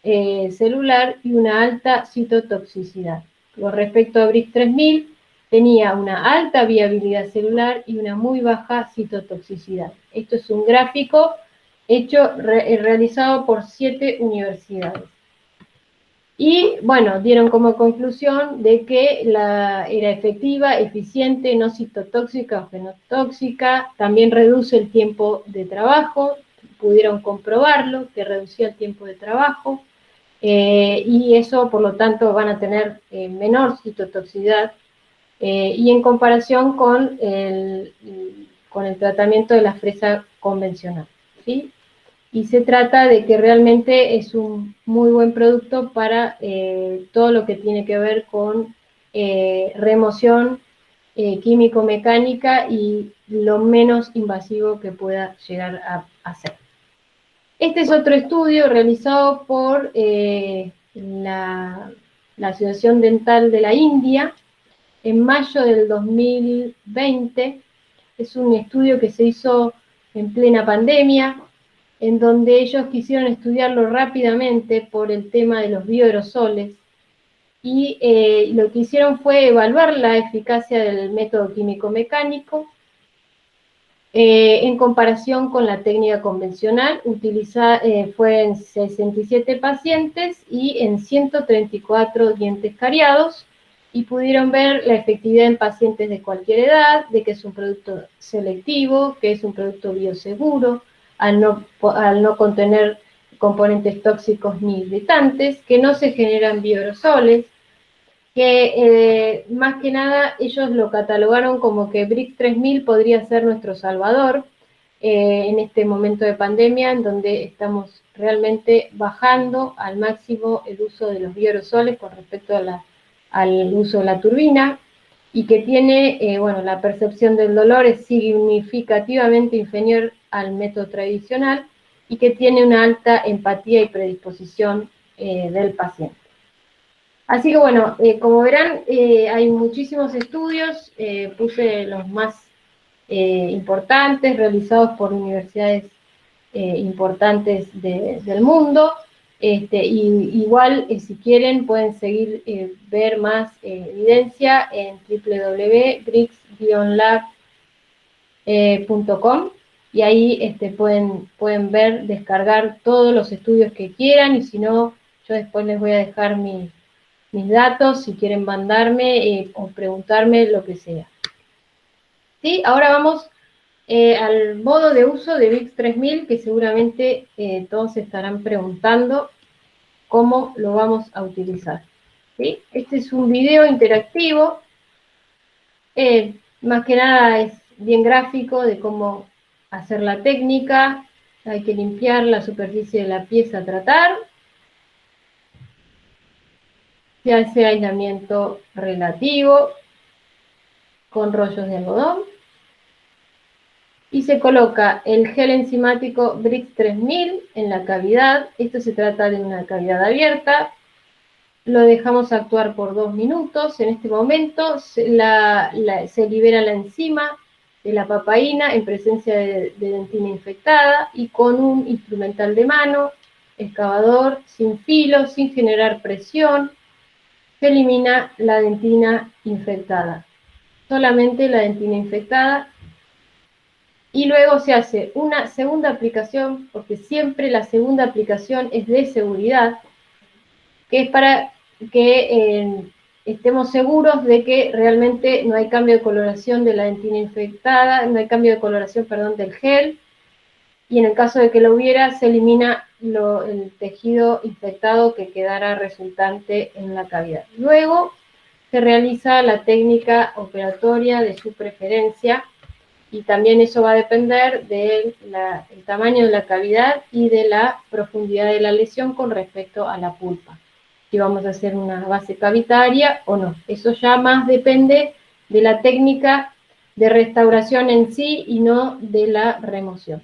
celular y una alta citotoxicidad. Con respecto a Brix 3000, tenía una alta viabilidad celular y una muy baja citotoxicidad. Esto es un gráfico realizado por 7 universidades. Y bueno, dieron como conclusión de que era efectiva, eficiente, no citotóxica o genotóxica, también reduce el tiempo de trabajo, pudieron comprobarlo, que reducía el tiempo de trabajo, y eso por lo tanto van a tener menor citotoxicidad, y en comparación con el tratamiento de la fresa convencional, ¿sí? Y se trata de que realmente es un muy buen producto para todo lo que tiene que ver con remoción químico-mecánica y lo menos invasivo que pueda llegar a ser. Este es otro estudio realizado por la Asociación Dental de la India en mayo del 2020. Es un estudio que se hizo en plena pandemia, en donde ellos quisieron estudiarlo rápidamente por el tema de los bioaerosoles, y lo que hicieron fue evaluar la eficacia del método químico-mecánico en comparación con la técnica convencional. Fue en 67 pacientes y en 134 dientes cariados, y pudieron ver la efectividad en pacientes de cualquier edad, de que es un producto selectivo, que es un producto bioseguro, al no contener componentes tóxicos ni irritantes, que no se generan bioaerosoles, que más que nada ellos lo catalogaron como que Brix 3000 podría ser nuestro salvador en este momento de pandemia, en donde estamos realmente bajando al máximo el uso de los bioaerosoles con respecto al uso de la turbina, y que tiene, bueno, la percepción del dolor es significativamente inferior al método tradicional, y que tiene una alta empatía y predisposición del paciente. Así que bueno, como verán, hay muchísimos estudios, puse los más importantes, realizados por universidades importantes del mundo, y igual, si quieren, pueden seguir ver más evidencia en www.brix-lab.com, y ahí pueden ver, descargar todos los estudios que quieran, y si no, yo después les voy a dejar mis datos si quieren mandarme o preguntarme lo que sea. ¿Sí? Ahora vamos al modo de uso de Brix 3000, que seguramente todos estarán preguntando cómo lo vamos a utilizar. ¿Sí? Este es un video interactivo, más que nada es bien gráfico de cómo hacer la técnica. Hay que limpiar la superficie de la pieza a tratar. Se hace aislamiento relativo con rollos de algodón, y se coloca el gel enzimático Brix 3000 en la cavidad. Esto se trata de una cavidad abierta. Lo dejamos actuar por 2 minutos. En este momento se libera la enzima de la papaína en presencia de dentina infectada, y con un instrumental de mano, excavador, sin filo, sin generar presión, se elimina la dentina infectada. Solamente la dentina infectada y luego se hace una segunda aplicación, porque siempre la segunda aplicación es de seguridad, que es para que estemos seguros de que realmente no hay cambio de coloración de la dentina infectada, no hay cambio de coloración, perdón, del gel, y en el caso de que lo hubiera, se elimina el tejido infectado que quedara resultante en la cavidad. Luego se realiza la técnica operatoria de su preferencia, y también eso va a depender del tamaño de la cavidad y de la profundidad de la lesión con respecto a la pulpa. Si vamos a hacer una base cavitaria o no. Eso ya más depende de la técnica de restauración en sí y no de la remoción.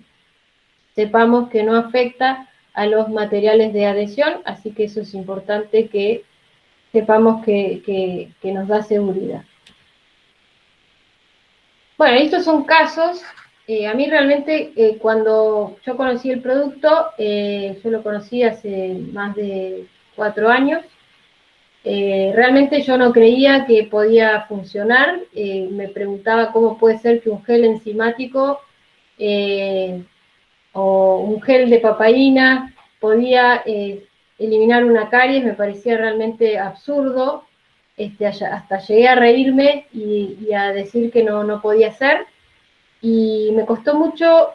Sepamos que no afecta a los materiales de adhesión, así que eso es importante que sepamos que nos da seguridad. Bueno, estos son casos. A mí realmente, cuando yo conocí el producto, yo lo conocí hace más de 4 años, realmente yo no creía que podía funcionar. Me preguntaba cómo puede ser que un gel enzimático o un gel de papaína podía eliminar una caries. Me parecía realmente absurdo. Hasta llegué a reírme y a decir que no podía ser, y me costó mucho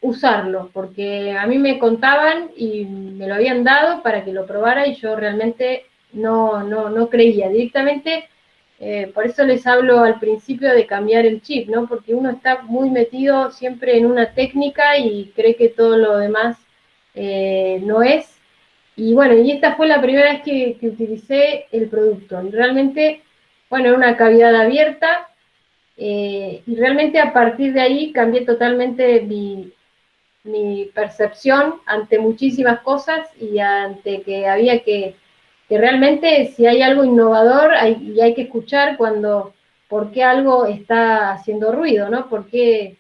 usarlo, porque a mí me contaban y me lo habían dado para que lo probara, y yo realmente no creía directamente. Por eso les hablo al principio de cambiar el chip, ¿no? Porque uno está muy metido siempre en una técnica y cree que todo lo demás no es. Y bueno, y esta fue la primera vez que utilicé el producto. Realmente, bueno, era una cavidad abierta, y realmente a partir de ahí cambié totalmente mi percepción ante muchísimas cosas, y ante que había que realmente, si hay algo innovador, y hay que escuchar por qué algo está haciendo ruido, ¿no? Porque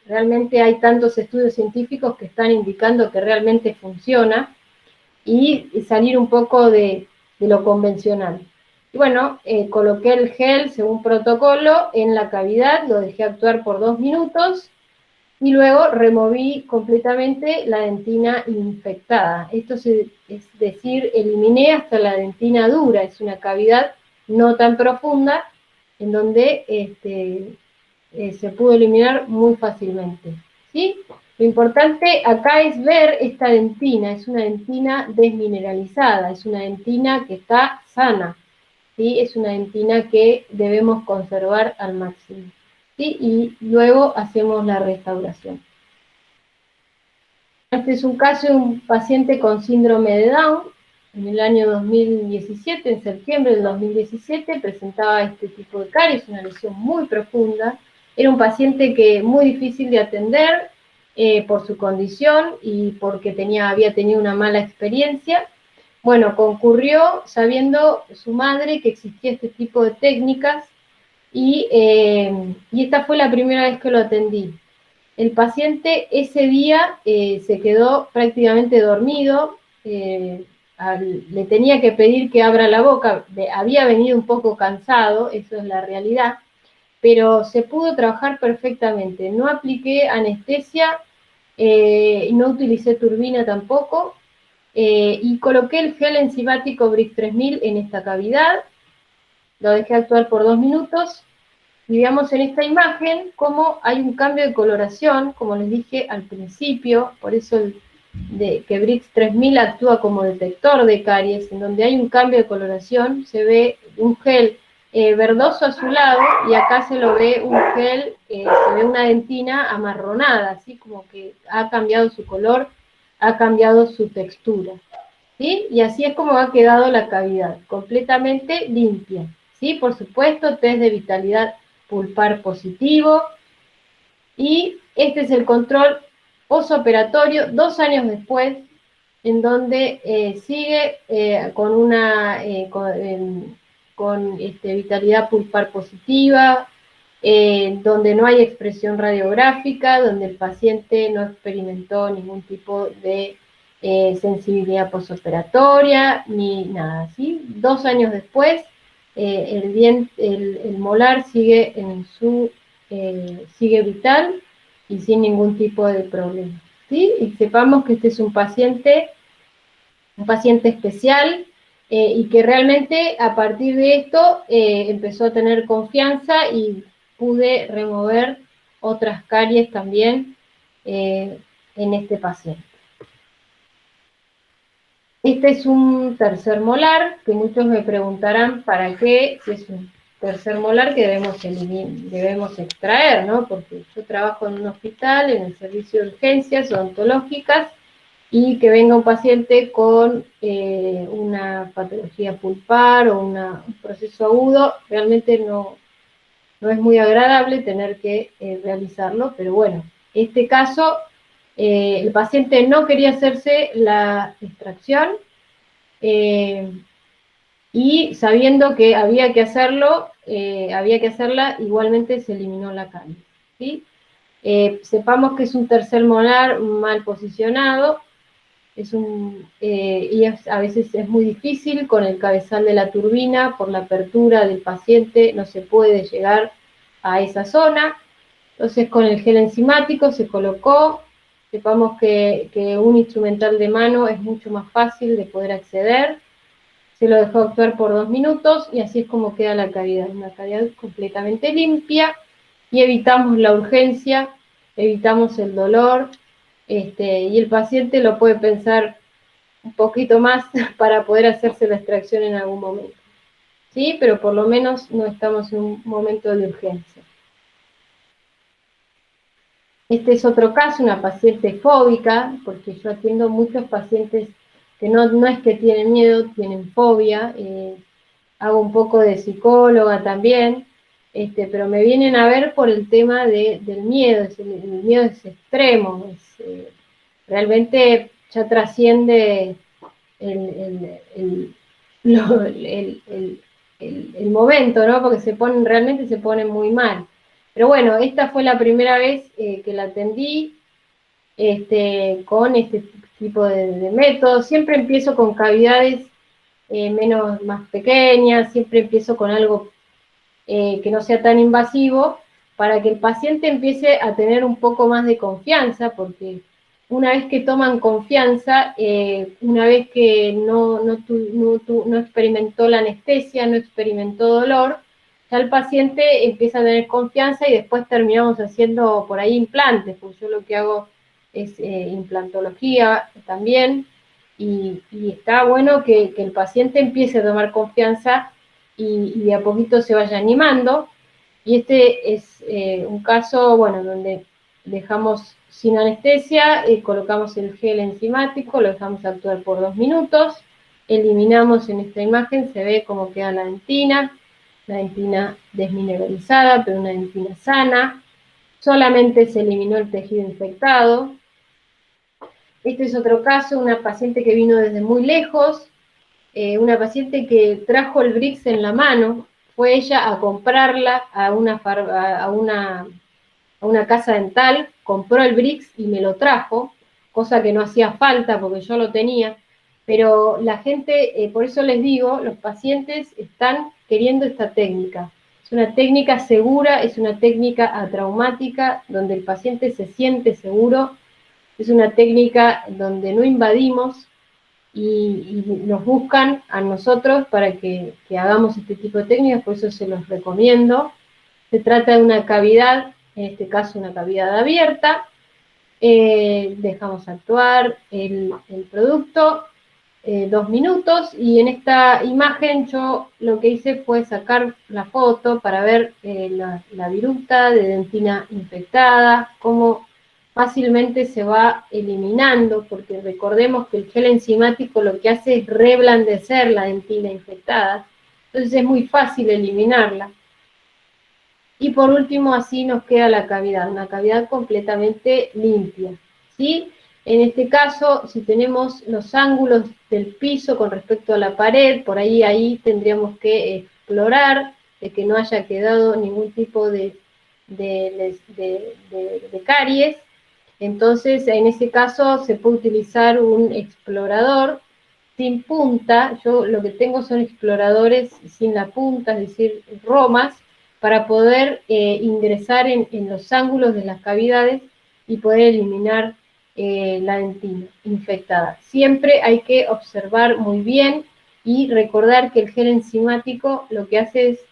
realmente hay tantos estudios científicos que están indicando que realmente funciona, y salir un poco de lo convencional. Y bueno, coloqué el gel según protocolo en la cavidad, lo dejé actuar por 2 minutos, y luego removí completamente la dentina infectada. Esto es decir, eliminé hasta la dentina dura. Es una cavidad no tan profunda, en donde se pudo eliminar muy fácilmente, ¿sí? Lo importante acá es ver esta dentina. Es una dentina desmineralizada, es una dentina que está sana, ¿sí? Es una dentina que debemos conservar al máximo, ¿sí? Y luego hacemos la restauración. Este es un caso de un paciente con síndrome de Down. En el año 2017, en septiembre del 2017, presentaba este tipo de caries, una lesión muy profunda. Era un paciente muy difícil de atender por su condición y porque había tenido una mala experiencia. Bueno, concurrió sabiendo su madre que existía este tipo de técnicas, y esta fue la primera vez que lo atendí. El paciente ese día se quedó prácticamente dormido. Le tenía que pedir que abra la boca. Había venido un poco cansado, eso es la realidad, pero se pudo trabajar perfectamente. No apliqué anestesia, no utilicé turbina tampoco, y coloqué el gel enzimático Brix 3000 en esta cavidad, lo dejé actuar por 2 minutos, y veamos en esta imagen cómo hay un cambio de coloración, como les dije al principio. Por eso que Brix 3000 actúa como detector de caries. En donde hay un cambio de coloración, se ve un gel verdoso azulado, y acá se lo ve un gel, se ve una dentina amarronada, así como que ha cambiado su color, ha cambiado su textura, ¿sí? Y así es como ha quedado la cavidad, completamente limpia, ¿sí? Por supuesto, test de vitalidad pulpar positivo, y este es el control posoperatorio 2 años después, en donde sigue con una vitalidad pulpar positiva, donde no hay expresión radiográfica, donde el paciente no experimentó ningún tipo de sensibilidad posoperatoria, ni nada, ¿sí? 2 años después, el molar sigue en su sigue vital y sin ningún tipo de problema, ¿sí? Y sepamos que este es un paciente especial, y que realmente a partir de esto empezó a tener confianza y pude remover otras caries también en este paciente. Este es un tercer molar, que muchos me preguntarán para qué, si es un tercer molar que debemos extraer, ¿no? Porque yo trabajo en un hospital, en el servicio de urgencias odontológicas, y que venga un paciente con una patología pulpar o un proceso agudo, realmente no es muy agradable tener que realizarlo, pero bueno, en este caso el paciente no quería hacerse la extracción, y sabiendo que había que hacerlo, había que hacerla, igualmente se eliminó la caries, ¿sí? Sepamos que es un tercer molar mal posicionado, a veces es muy difícil con el cabezal de la turbina, por la apertura del paciente no se puede llegar a esa zona. Entonces con el gel enzimático se colocó. Sepamos que un instrumental de mano es mucho más fácil de poder acceder. Se lo dejó actuar por 2 minutos y así es como queda la cavidad, una cavidad completamente limpia, y evitamos la urgencia, evitamos el dolor, y el paciente lo puede pensar un poquito más para poder hacerse la extracción en algún momento, ¿sí? Pero por lo menos no estamos en un momento de urgencia. Este es otro caso, una paciente fóbica, porque yo atiendo muchos pacientes que no es que tienen miedo, tienen fobia. Hago un poco de psicóloga también, pero me vienen a ver por el tema del miedo. El miedo es extremo, realmente ya trasciende el momento, ¿no? Porque realmente se ponen muy mal. Pero bueno, esta fue la primera vez que la atendí con este tipo de métodos. Siempre empiezo con cavidades más pequeñas, siempre empiezo con algo que no sea tan invasivo, para que el paciente empiece a tener un poco más de confianza, porque una vez que toman confianza, una vez que no experimentó la anestesia, no experimentó dolor, ya el paciente empieza a tener confianza y después terminamos haciendo por ahí implantes, porque yo lo que hago es implantología también, y está bueno que el paciente empiece a tomar confianza y de a poquito se vaya animando. Y este es un caso, bueno, donde dejamos sin anestesia, colocamos el gel enzimático, lo dejamos actuar por 2 minutos, eliminamos en esta imagen, se ve cómo queda la dentina desmineralizada, pero una dentina sana, solamente se eliminó el tejido infectado. Este es otro caso, una paciente que vino desde muy lejos, una paciente que trajo el Brix en la mano, fue ella a comprarla a una casa dental, compró el Brix y me lo trajo, cosa que no hacía falta porque yo lo tenía, pero la gente, por eso les digo, los pacientes están queriendo esta técnica. Es una técnica segura, es una técnica atraumática, donde el paciente se siente seguro, es una técnica donde no invadimos, y nos buscan a nosotros para que hagamos este tipo de técnicas, por eso se los recomiendo. Se trata de una cavidad, en este caso una cavidad abierta, dejamos actuar el producto 2 minutos, y en esta imagen yo lo que hice fue sacar la foto para ver la viruta de dentina infectada, cómo fácilmente se va eliminando, porque recordemos que el gel enzimático lo que hace es reblandecer la dentina infectada, entonces es muy fácil eliminarla. Y por último, así nos queda la cavidad, una cavidad completamente limpia, ¿sí? En este caso, si tenemos los ángulos del piso con respecto a la pared, por ahí tendríamos que explorar de que no haya quedado ningún tipo de caries. Entonces, en ese caso, se puede utilizar un explorador sin punta. Yo lo que tengo son exploradores sin la punta, es decir, romas, para poder ingresar en los ángulos de las cavidades y poder eliminar la dentina infectada. Siempre hay que observar muy bien y recordar que el gel enzimático lo que hace es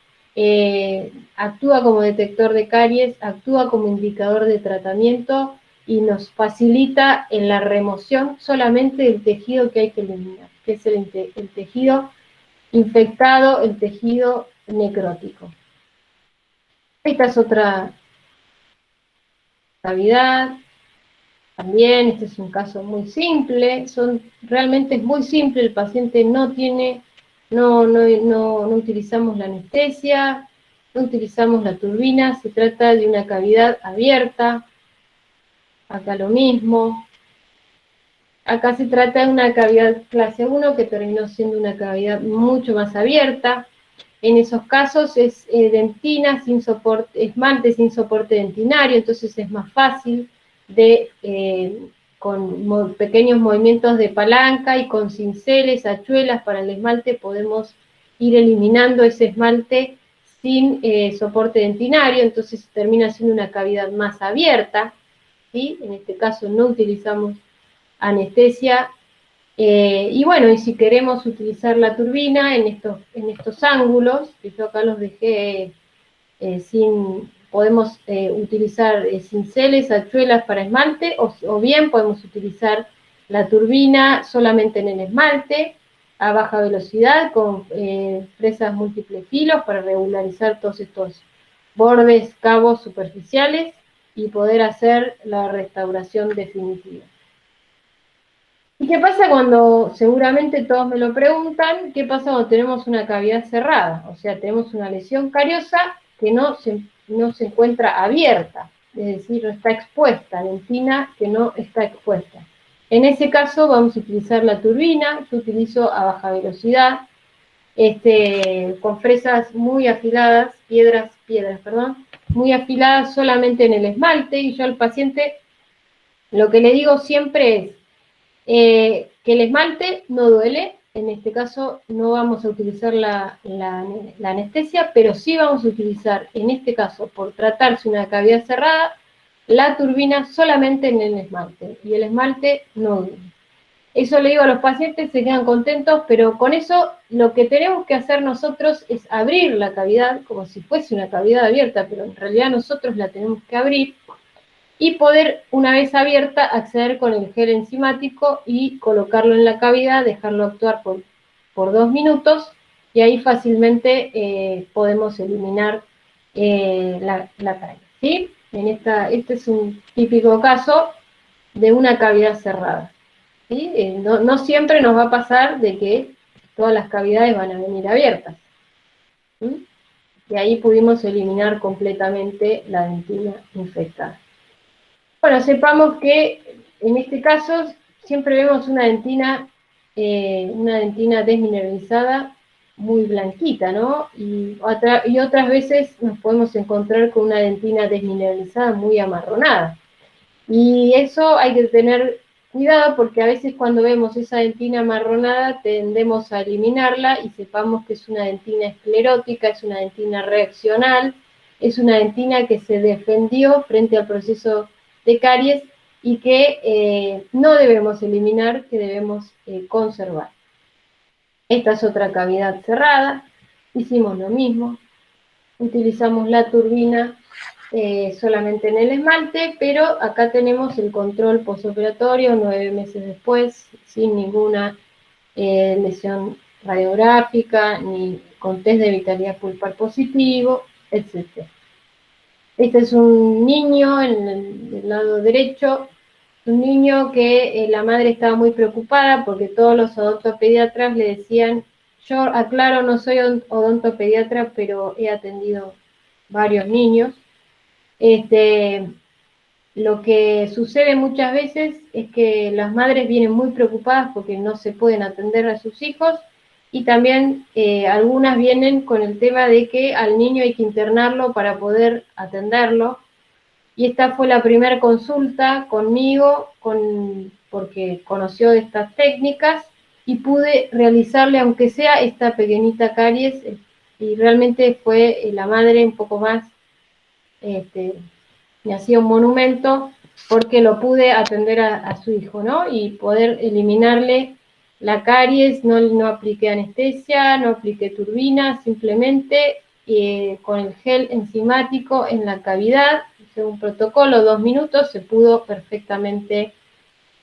actúa como detector de caries, actúa como indicador de tratamiento y nos facilita en la remoción solamente del tejido que hay que eliminar, que es el tejido infectado, el tejido necrótico. Esta es otra cavidad. También este es un caso muy simple, realmente es muy simple, el paciente no utilizamos la anestesia, no utilizamos la turbina, se trata de una cavidad abierta, acá lo mismo, acá se trata de una cavidad clase 1 que terminó siendo una cavidad mucho más abierta. En esos casos es dentina sin soporte, esmalte sin soporte dentinario, entonces es más fácil con pequeños movimientos de palanca y con cinceles, hachuelas para el esmalte podemos ir eliminando ese esmalte sin soporte dentinario, entonces termina siendo una cavidad más abierta, ¿sí? En este caso no utilizamos anestesia. Y bueno, y si queremos utilizar la turbina en estos ángulos, que yo acá los dejé podemos utilizar cinceles, hachuelas para esmalte, o bien podemos utilizar la turbina solamente en el esmalte, a baja velocidad, con fresas múltiples filos para regularizar todos estos bordes, cabos superficiales, y poder hacer la restauración definitiva. ¿Y qué pasa cuando, seguramente todos me lo preguntan, qué pasa cuando tenemos una cavidad cerrada? O sea, tenemos una lesión cariosa que no se encuentra abierta, es decir, no está expuesta, dentina que no está expuesta. En ese caso vamos a utilizar la turbina, yo utilizo a baja velocidad, con fresas muy afiladas, piedras, muy afiladas solamente en el esmalte, y yo al paciente lo que le digo siempre es, que el esmalte no duele, en este caso no vamos a utilizar la anestesia, pero sí vamos a utilizar, en este caso, por tratarse una cavidad cerrada, la turbina solamente en el esmalte, y el esmalte no duele. Eso le digo a los pacientes, se quedan contentos, pero con eso lo que tenemos que hacer nosotros es abrir la cavidad, como si fuese una cavidad abierta, pero en realidad nosotros la tenemos que abrir, y poder, una vez abierta, acceder con el gel enzimático y colocarlo en la cavidad, dejarlo actuar por 2 minutos, y ahí fácilmente podemos eliminar la caries, ¿sí? Este es un típico caso de una cavidad cerrada, ¿sí? No siempre nos va a pasar de que todas las cavidades van a venir abiertas, ¿sí? Y ahí pudimos eliminar completamente la dentina infectada. Bueno, sepamos que en este caso siempre vemos una dentina desmineralizada muy blanquita, ¿no? Y otras veces nos podemos encontrar con una dentina desmineralizada muy amarronada. Y eso hay que tener cuidado, porque a veces cuando vemos esa dentina amarronada tendemos a eliminarla, y sepamos que es una dentina esclerótica, es una dentina reaccional, es una dentina que se defendió frente al proceso de caries y que no debemos eliminar, que debemos conservar. Esta es otra cavidad cerrada, hicimos lo mismo, utilizamos la turbina solamente en el esmalte, pero acá tenemos el control postoperatorio 9 meses después, sin ninguna lesión radiográfica, ni con test de vitalidad pulpar positivo, etc. Este es un niño en el lado derecho, un niño que la madre estaba muy preocupada porque todos los odontopediatras le decían, yo aclaro, no soy odontopediatra, pero he atendido varios niños. Lo que sucede muchas veces es que las madres vienen muy preocupadas porque no se pueden atender a sus hijos, y también algunas vienen con el tema de que al niño hay que internarlo para poder atenderlo, y esta fue la primera consulta conmigo porque conoció de estas técnicas y pude realizarle, aunque sea esta pequeñita caries, y realmente fue la madre un poco más, me hacía un monumento porque lo pude atender a su hijo, ¿no? Y poder eliminarle la caries, no apliqué anestesia, no apliqué turbina, simplemente con el gel enzimático en la cavidad, según protocolo, 2 minutos, se pudo perfectamente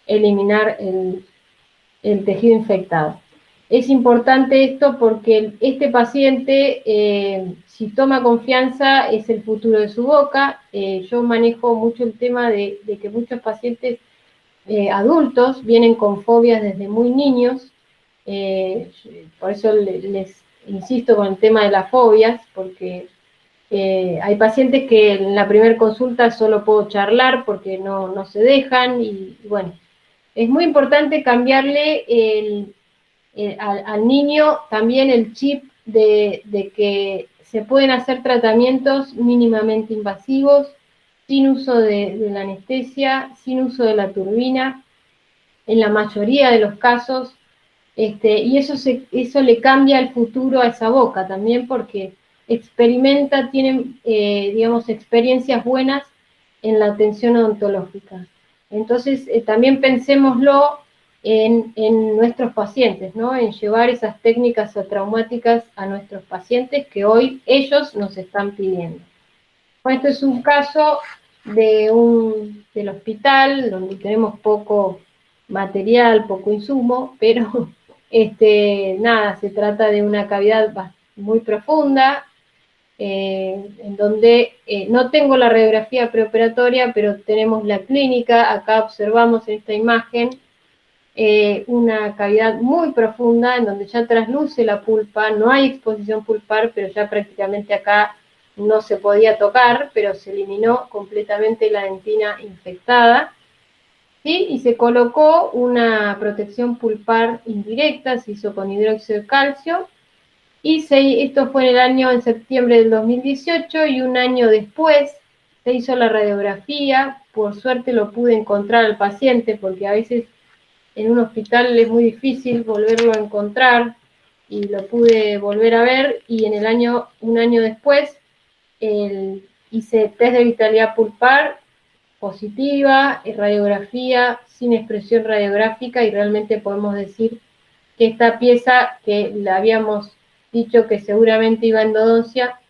eliminar el tejido infectado. Es importante esto porque este paciente, si toma confianza, es el futuro de su boca. Yo manejo mucho el tema de que muchos pacientes adultos vienen con fobias desde muy niños, por eso les insisto con el tema de las fobias, porque hay pacientes que en la primera consulta solo puedo charlar porque no se dejan, y bueno, es muy importante cambiarle al niño también el chip de que se pueden hacer tratamientos mínimamente invasivos, sin uso de la anestesia, sin uso de la turbina, en la mayoría de los casos, y eso le cambia el futuro a esa boca también, porque tienen, digamos, experiencias buenas en la atención odontológica. Entonces, también pensémoslo en nuestros pacientes, ¿no? En llevar esas técnicas traumáticas a nuestros pacientes que hoy ellos nos están pidiendo. Bueno, este es un caso del hospital donde tenemos poco material, poco insumo, pero nada, se trata de una cavidad muy profunda, en donde no tengo la radiografía preoperatoria, pero tenemos la clínica. Acá observamos en esta imagen una cavidad muy profunda en donde ya trasluce la pulpa, no hay exposición pulpar, pero ya prácticamente acá no se podía tocar, pero se eliminó completamente la dentina infectada, ¿sí? Y se colocó una protección pulpar indirecta, se hizo con hidróxido de calcio, y esto fue en septiembre del 2018, y un año después se hizo la radiografía. Por suerte lo pude encontrar al paciente, porque a veces en un hospital es muy difícil volverlo a encontrar, y lo pude volver a ver, y un año después, hice test de vitalidad pulpar positiva, radiografía sin expresión radiográfica, y realmente podemos decir que esta pieza, que le habíamos dicho que seguramente iba a endodoncia,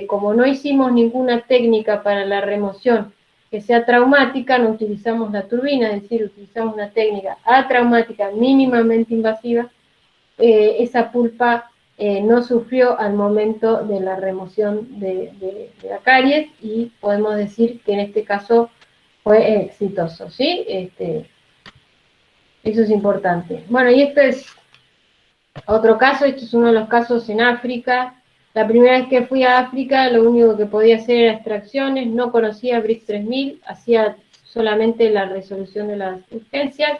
como no hicimos ninguna técnica para la remoción que sea traumática, no utilizamos la turbina, es decir, utilizamos una técnica atraumática mínimamente invasiva, esa pulpa no sufrió al momento de la remoción de la caries, y podemos decir que en este caso fue exitoso, ¿sí? Eso es importante. Bueno, y este es otro caso. Este es uno de los casos en África. La primera vez que fui a África, lo único que podía hacer era extracciones, no conocía BRICS 3000, hacía solamente la resolución de las urgencias,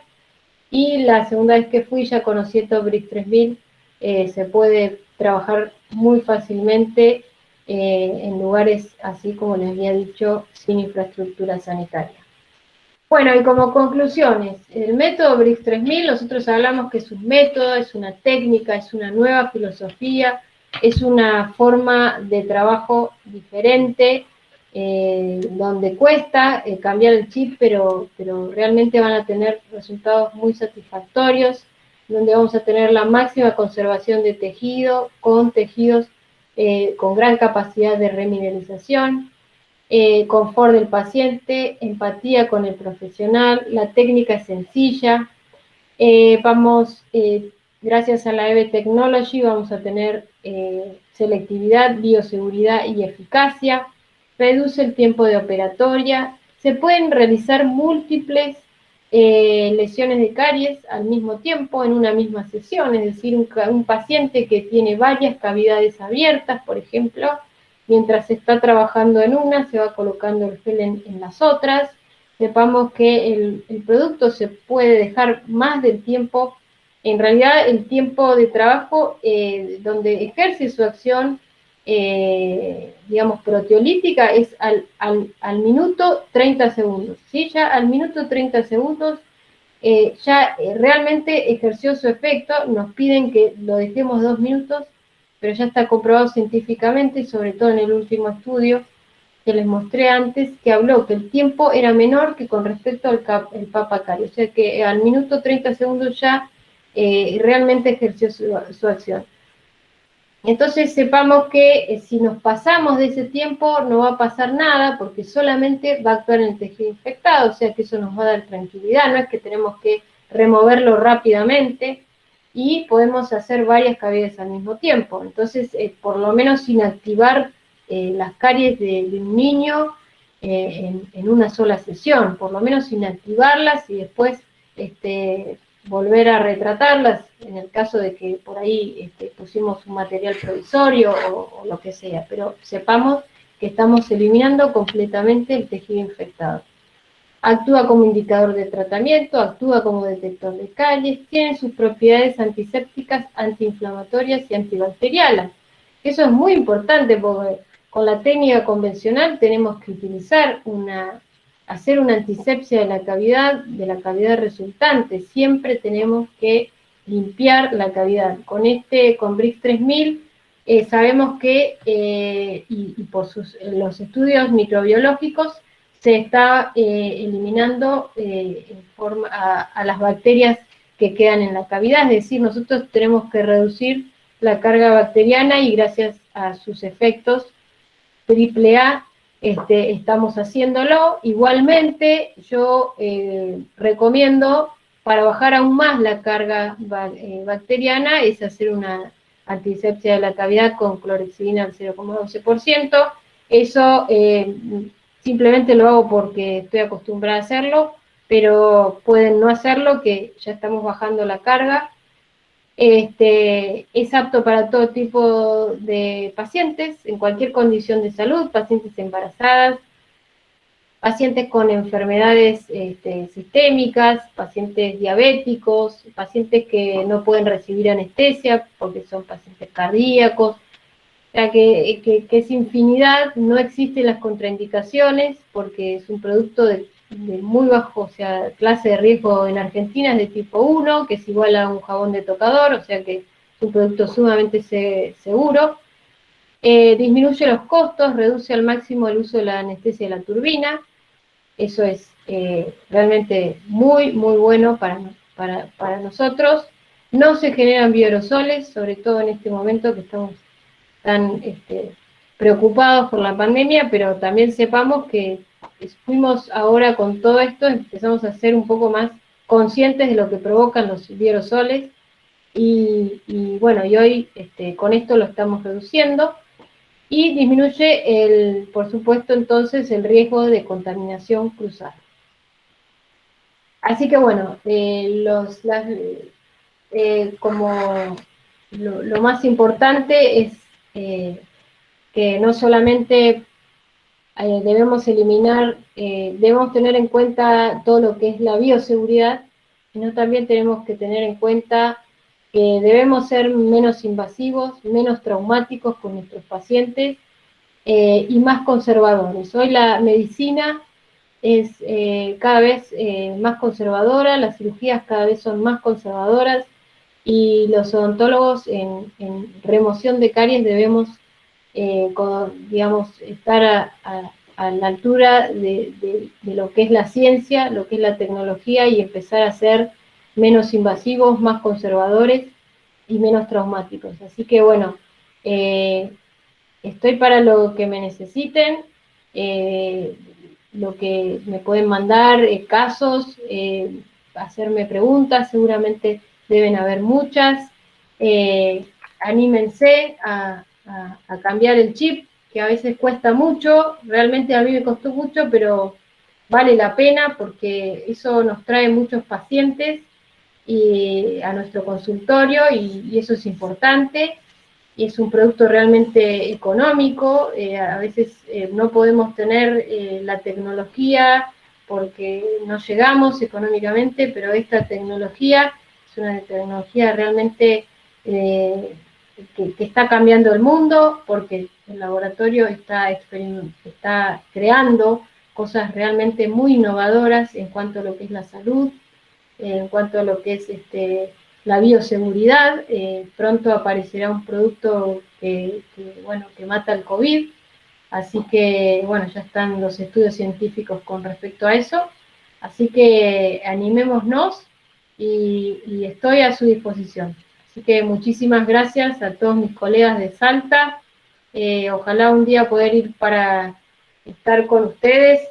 y la segunda vez que fui ya conocí todo BRICS 3000, se puede trabajar muy fácilmente en lugares, así como les había dicho, sin infraestructura sanitaria. Bueno, y como conclusiones, el método BRICS 3000, nosotros hablamos que es un método, es una técnica, es una nueva filosofía, es una forma de trabajo diferente, donde cuesta cambiar el chip, pero realmente van a tener resultados muy satisfactorios, donde vamos a tener la máxima conservación de tejido, con tejidos con gran capacidad de remineralización, confort del paciente, empatía con el profesional, la técnica es sencilla, gracias a la EVE Technology vamos a tener selectividad, bioseguridad y eficacia, reduce el tiempo de operatoria, se pueden realizar múltiples lesiones de caries al mismo tiempo en una misma sesión, es decir, un paciente que tiene varias cavidades abiertas, por ejemplo, mientras se está trabajando en una, se va colocando el gel en las otras. Sepamos que el producto se puede dejar más del tiempo. En realidad, el tiempo de trabajo donde ejerce su acción, digamos, proteolítica, es al minuto 30 segundos. ¿Sí? Ya al minuto 30 segundos realmente ejerció su efecto. Nos piden que lo dejemos 2 minutos, pero ya está comprobado científicamente, y sobre todo en el último estudio que les mostré antes, que habló que el tiempo era menor que con respecto al el Papa Cario, o sea que al minuto 30 segundos ya realmente ejerció su acción. Entonces sepamos que si nos pasamos de ese tiempo no va a pasar nada, porque solamente va a actuar en el tejido infectado, o sea que eso nos va a dar tranquilidad, no es que tenemos que removerlo rápidamente, y podemos hacer varias cavidades al mismo tiempo. Entonces, por lo menos inactivar las caries de un niño en una sola sesión, por lo menos inactivarlas y después volver a retratarlas en el caso de que por ahí pusimos un material provisorio o lo que sea, pero sepamos que estamos eliminando completamente el tejido infectado. Actúa como indicador de tratamiento, actúa como detector de caries, tiene sus propiedades antisépticas, antiinflamatorias y antibacterianas. Eso es muy importante porque con la técnica convencional tenemos que hacer una antisepsia de la cavidad resultante. Siempre tenemos que limpiar la cavidad. Con Brix 3000 sabemos que, y por los estudios microbiológicos, se está eliminando a las bacterias que quedan en la cavidad, es decir, nosotros tenemos que reducir la carga bacteriana y gracias a sus efectos AAA estamos haciéndolo. Igualmente yo recomiendo, para bajar aún más la carga bacteriana, es hacer una antisepsia de la cavidad con clorhexidina al 0,12%. Eso simplemente lo hago porque estoy acostumbrada a hacerlo, pero pueden no hacerlo, que ya estamos bajando la carga. Es apto para todo tipo de pacientes, en cualquier condición de salud, pacientes embarazadas, pacientes con enfermedades sistémicas, pacientes diabéticos, pacientes que no pueden recibir anestesia porque son pacientes cardíacos. O sea que es infinidad, no existen las contraindicaciones porque es un producto de muy bajo, o sea, clase de riesgo en Argentina es de tipo 1, que es igual a un jabón de tocador, o sea que es un producto sumamente seguro. Disminuye los costos, reduce al máximo el uso de la anestesia de la turbina. Eso es realmente muy bueno para nosotros. No se generan bioaerosoles, sobre todo en este momento que estamos tan preocupados por la pandemia, pero también sepamos que fuimos ahora con todo esto, empezamos a ser un poco más conscientes de lo que provocan los bioaerosoles, y bueno, y hoy con esto lo estamos reduciendo, y disminuye, por supuesto, entonces el riesgo de contaminación cruzada. Así que bueno, como lo más importante es que no solamente debemos tener en cuenta todo lo que es la bioseguridad, sino también tenemos que tener en cuenta que debemos ser menos invasivos, menos traumáticos con nuestros pacientes y más conservadores. Hoy la medicina es cada vez más conservadora, las cirugías cada vez son más conservadoras, y los odontólogos en remoción de caries debemos digamos, estar a la altura de lo que es la ciencia, lo que es la tecnología, y empezar a ser menos invasivos, más conservadores y menos traumáticos. Así que bueno, estoy para lo que me necesiten, lo que me pueden mandar, casos, hacerme preguntas, seguramente deben haber muchas. Anímense a cambiar el chip, que a veces cuesta mucho, realmente a mí me costó mucho, pero vale la pena porque eso nos trae muchos pacientes a nuestro consultorio, y eso es importante, y es un producto realmente económico. A veces no podemos tener la tecnología porque no llegamos económicamente, pero esta tecnología es una tecnología realmente que está cambiando el mundo, porque el laboratorio está creando cosas realmente muy innovadoras en cuanto a lo que es la salud, en cuanto a lo que es la bioseguridad. Pronto aparecerá un producto bueno, que mata el COVID. Así que, bueno, ya están los estudios científicos con respecto a eso. Así que animémonos y estoy a su disposición. Así que muchísimas gracias a todos mis colegas de Salta. Ojalá un día poder ir para estar con ustedes,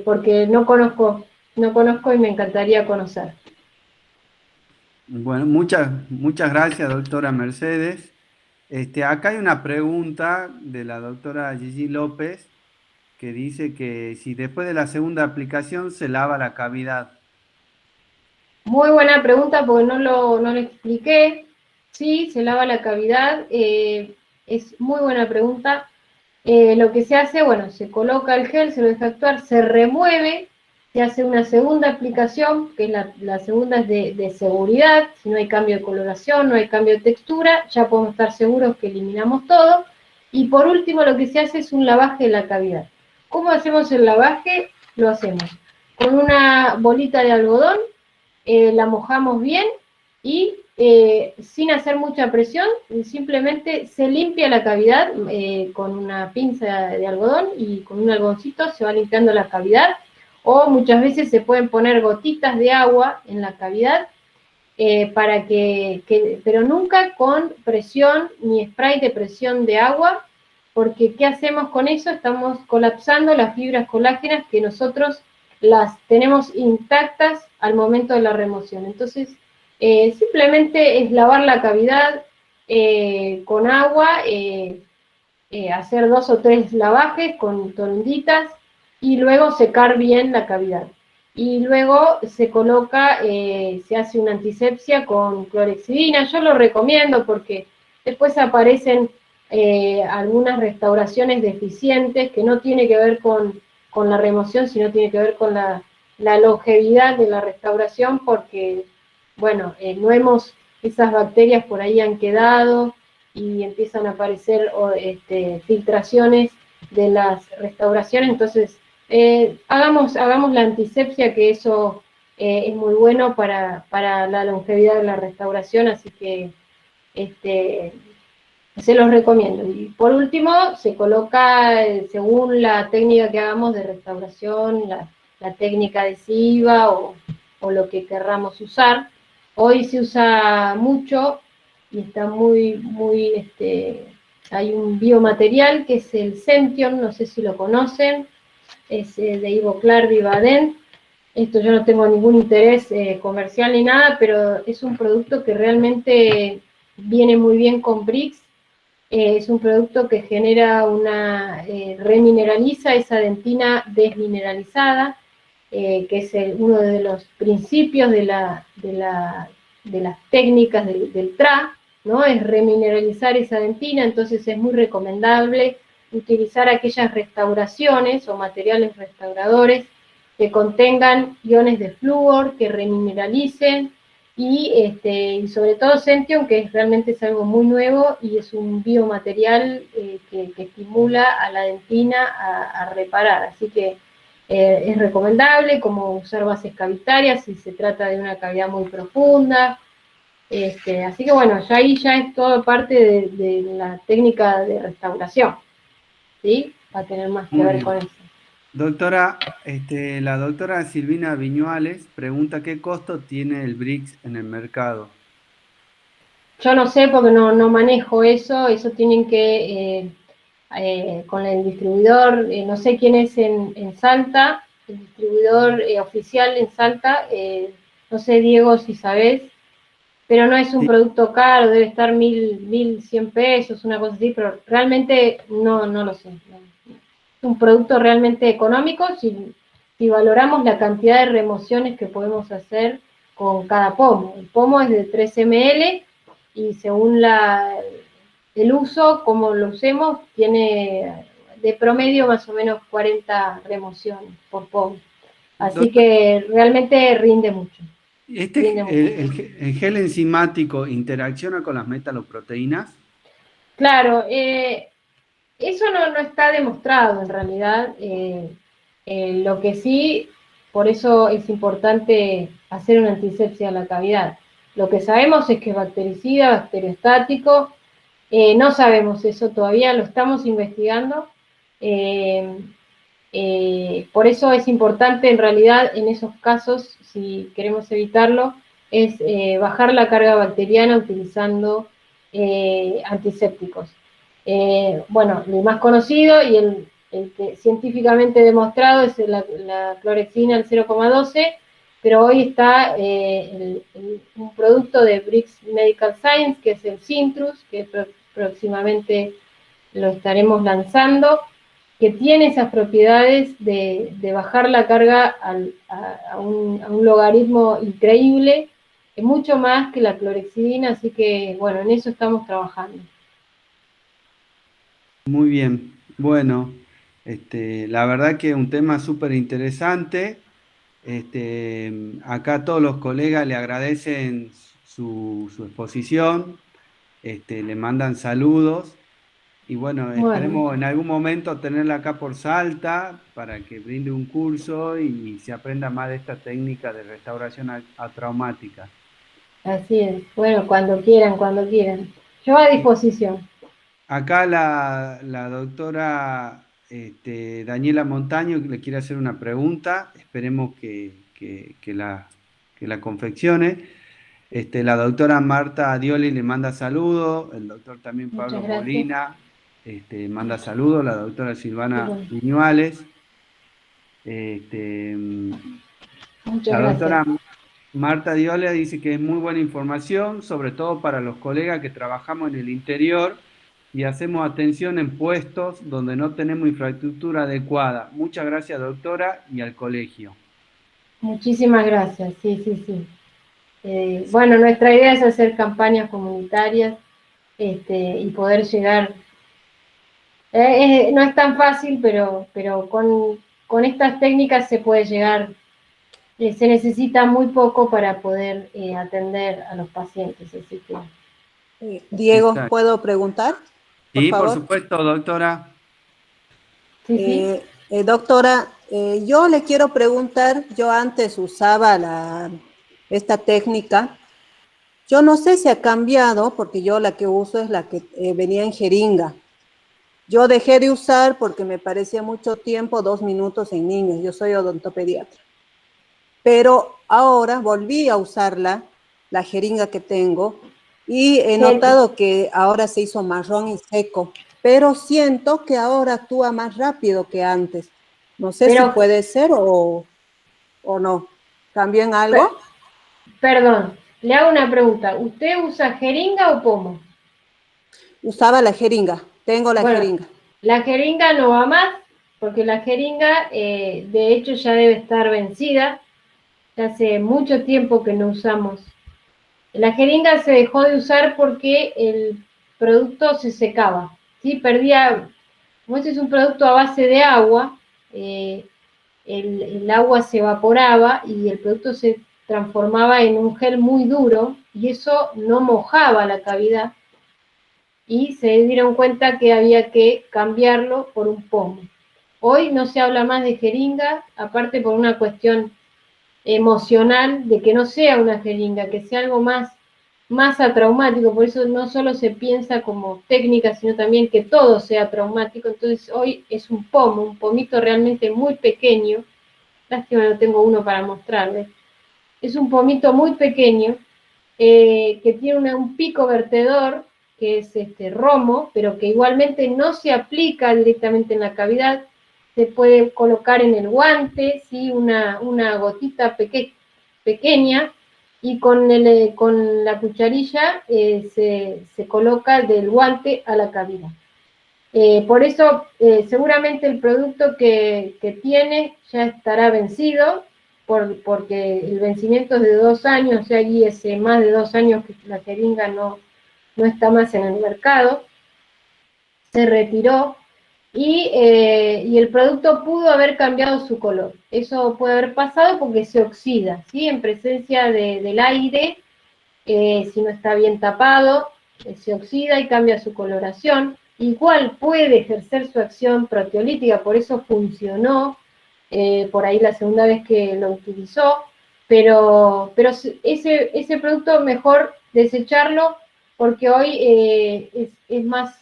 porque no conozco y me encantaría conocer. Bueno, muchas gracias, doctora Mercedes. Acá hay una pregunta de la doctora Gigi López que dice que si después de la segunda aplicación se lava la cavidad. Muy buena pregunta porque no lo expliqué. Sí, se lava la cavidad. Es muy buena pregunta. Lo que se hace, bueno, se coloca el gel, se lo deja actuar, se remueve, se hace una segunda aplicación, que es la segunda es de seguridad, si no hay cambio de coloración, no hay cambio de textura, ya podemos estar seguros que eliminamos todo. Y por último, lo que se hace es un lavaje de la cavidad. ¿Cómo hacemos el lavaje? Lo hacemos con una bolita de algodón, la mojamos bien y sin hacer mucha presión, simplemente se limpia la cavidad con una pinza de algodón y con un algodoncito se va limpiando la cavidad, o muchas veces se pueden poner gotitas de agua en la cavidad para pero nunca con presión ni spray de presión de agua, porque ¿qué hacemos con eso? Estamos colapsando las fibras colágenas que nosotros las tenemos intactas al momento de la remoción. Entonces, simplemente es lavar la cavidad con agua, hacer 2 o 3 lavajes con toronditas y luego secar bien la cavidad. Y luego se coloca, se hace una antisepsia con clorexidina. Yo lo recomiendo porque después aparecen algunas restauraciones deficientes que no tiene que ver con la remoción, sino tiene que ver con la longevidad de la restauración, porque, bueno, esas bacterias por ahí han quedado, y empiezan a aparecer filtraciones de las restauraciones. Entonces, hagamos la antisepsia, que eso es muy bueno para la longevidad de la restauración, así que se los recomiendo. Y por último, se coloca, según la técnica que hagamos de restauración, la técnica adhesiva o lo que querramos usar. Hoy se usa mucho y está hay un biomaterial que es el Sentient, no sé si lo conocen, es de Ivoclar Vivadent. Esto yo no tengo ningún interés comercial ni nada, pero es un producto que realmente viene muy bien con Brix. Es un producto que genera remineraliza esa dentina desmineralizada, que es uno de los principios de las técnicas del TRA, ¿no? Es remineralizar esa dentina. Entonces es muy recomendable utilizar aquellas restauraciones o materiales restauradores que contengan iones de flúor, que remineralicen, y sobre todo Sentient, que realmente es algo muy nuevo y es un biomaterial que estimula a la dentina a reparar. Así que es recomendable, como usar bases cavitarias si se trata de una cavidad muy profunda. Así que bueno, ahí ya es todo parte de la técnica de restauración, ¿sí? Va a tener más que Muy ver con bien. eso. Doctora, la doctora Silvina Viñuales pregunta qué costo tiene el BRICS en el mercado. Yo no sé porque no manejo eso tienen que, con el distribuidor, no sé quién es en Salta, el distribuidor oficial en Salta, no sé, Diego, si sabés, pero no es un Sí, producto caro, debe estar 1.100 pesos, una cosa así, pero realmente no lo sé. No. Es un producto realmente económico si valoramos la cantidad de remociones que podemos hacer con cada pomo. El pomo es de 3 ml y según el uso, como lo usemos, tiene de promedio más o menos 40 remociones por pomo. Así doctor, que realmente rinde mucho, rinde mucho. el gel enzimático interacciona con las metaloproteínas. Claro, eso no está demostrado en realidad. Lo que sí, por eso es importante hacer una antisepsia a la cavidad. Lo que sabemos es que es bactericida, bacteriostático, No sabemos eso todavía, lo estamos investigando. Por eso es importante, en realidad, en esos casos, si queremos evitarlo, es bajar la carga bacteriana utilizando antisépticos. Bueno, el más conocido y el que científicamente demostrado es la clorexina, el 0,12, pero hoy está un producto de Brix Medical Science, que es el Sintrus, que próximamente lo estaremos lanzando, que tiene esas propiedades de bajar la carga a un logaritmo increíble, mucho más que la clorexidina, así que bueno, en eso estamos trabajando. Muy bien. Bueno, la verdad que es un tema súper interesante. Acá todos los colegas le agradecen su exposición, le mandan saludos y bueno, Bueno, esperemos en algún momento tenerla acá por Salta para que brinde un curso y se aprenda más de esta técnica de restauración traumática. así es. Bueno, cuando quieran, cuando quieran. Yo a disposición. Acá la doctora Daniela Montaño le quiere hacer una pregunta, esperemos que la confeccione. La doctora Marta Dioli le manda saludos, el doctor también Muchas Pablo gracias. Molina manda saludos, la doctora Silvana Bueno, Viñuales. Este, muchas la gracias. doctora Marta Dioli dice que es muy buena información, sobre todo para los colegas que trabajamos en el interior y hacemos atención en puestos donde no tenemos infraestructura adecuada. Muchas gracias, doctora, y al colegio. Muchísimas gracias. Sí, sí, sí. Bueno, nuestra idea es hacer campañas comunitarias y poder llegar. No es tan fácil, pero con estas técnicas se puede llegar. Se necesita muy poco para poder atender a los pacientes, así que Diego, Exacto. ¿puedo preguntar, por Sí, por favor? supuesto, doctora. sí, sí. Doctora, yo le quiero preguntar, yo antes usaba esta técnica, yo no sé si ha cambiado, porque yo la que uso es la que venía en jeringa. Yo dejé de usar porque me parecía mucho tiempo, 2 minutos en niños, yo soy odontopediatra. Pero ahora volví a usarla, la jeringa que tengo, y he Gen- notado que ahora se hizo marrón y seco, pero siento que ahora actúa más rápido que antes. No sé si pero, puede ser o no. ¿Cambió en per- algo? perdón, le hago una pregunta. ¿Usted usa jeringa o pomo? Usaba la jeringa, tengo la Bueno, jeringa. la jeringa no va más, porque la jeringa, de hecho, ya debe estar vencida. Ya hace mucho tiempo que no usamos. La jeringa se dejó de usar porque el producto se secaba, ¿sí? Perdía, como este es un producto a base de agua, eh, el agua se evaporaba y el producto se transformaba en un gel muy duro y eso no mojaba la cavidad y se dieron cuenta que había que cambiarlo por un pomo. Hoy no se habla más de jeringa, aparte por una cuestión emocional de que no sea una jeringa, que sea algo más atraumático, por eso no solo se piensa como técnica, sino también que todo sea traumático, entonces hoy es un pomo, un pomito realmente muy pequeño, lástima no tengo uno para mostrarles, es un pomito muy pequeño que tiene un pico vertedor que es romo, pero que igualmente no se aplica directamente en la cavidad, se puede colocar en el guante, ¿sí? una gotita pequeña, y con la cucharilla se coloca del guante a la cavidad. Por eso, seguramente el producto que tiene ya estará vencido, porque el vencimiento es de 2 años, o sea, allí hace más de 2 años que la jeringa no está más en el mercado, se retiró y el producto pudo haber cambiado su color. Eso puede haber pasado porque se oxida, ¿sí? En presencia del aire, si no está bien tapado, se oxida y cambia su coloración. Igual puede ejercer su acción proteolítica, por eso funcionó por ahí la segunda vez que lo utilizó, pero ese producto mejor desecharlo porque hoy es más,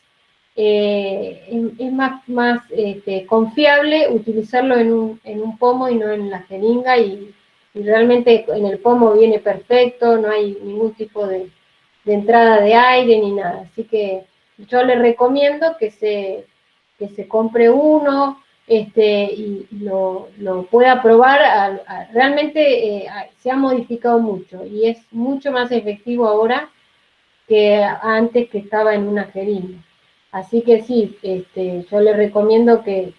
confiable utilizarlo en un pomo y no en la jeringa, y realmente en el pomo viene perfecto, no hay ningún tipo de entrada de aire ni nada. Así que yo le recomiendo que se compre uno, y lo pueda probar. Realmente se ha modificado mucho y es mucho más efectivo ahora que antes, que estaba en una jeringa. Así que sí, yo le recomiendo que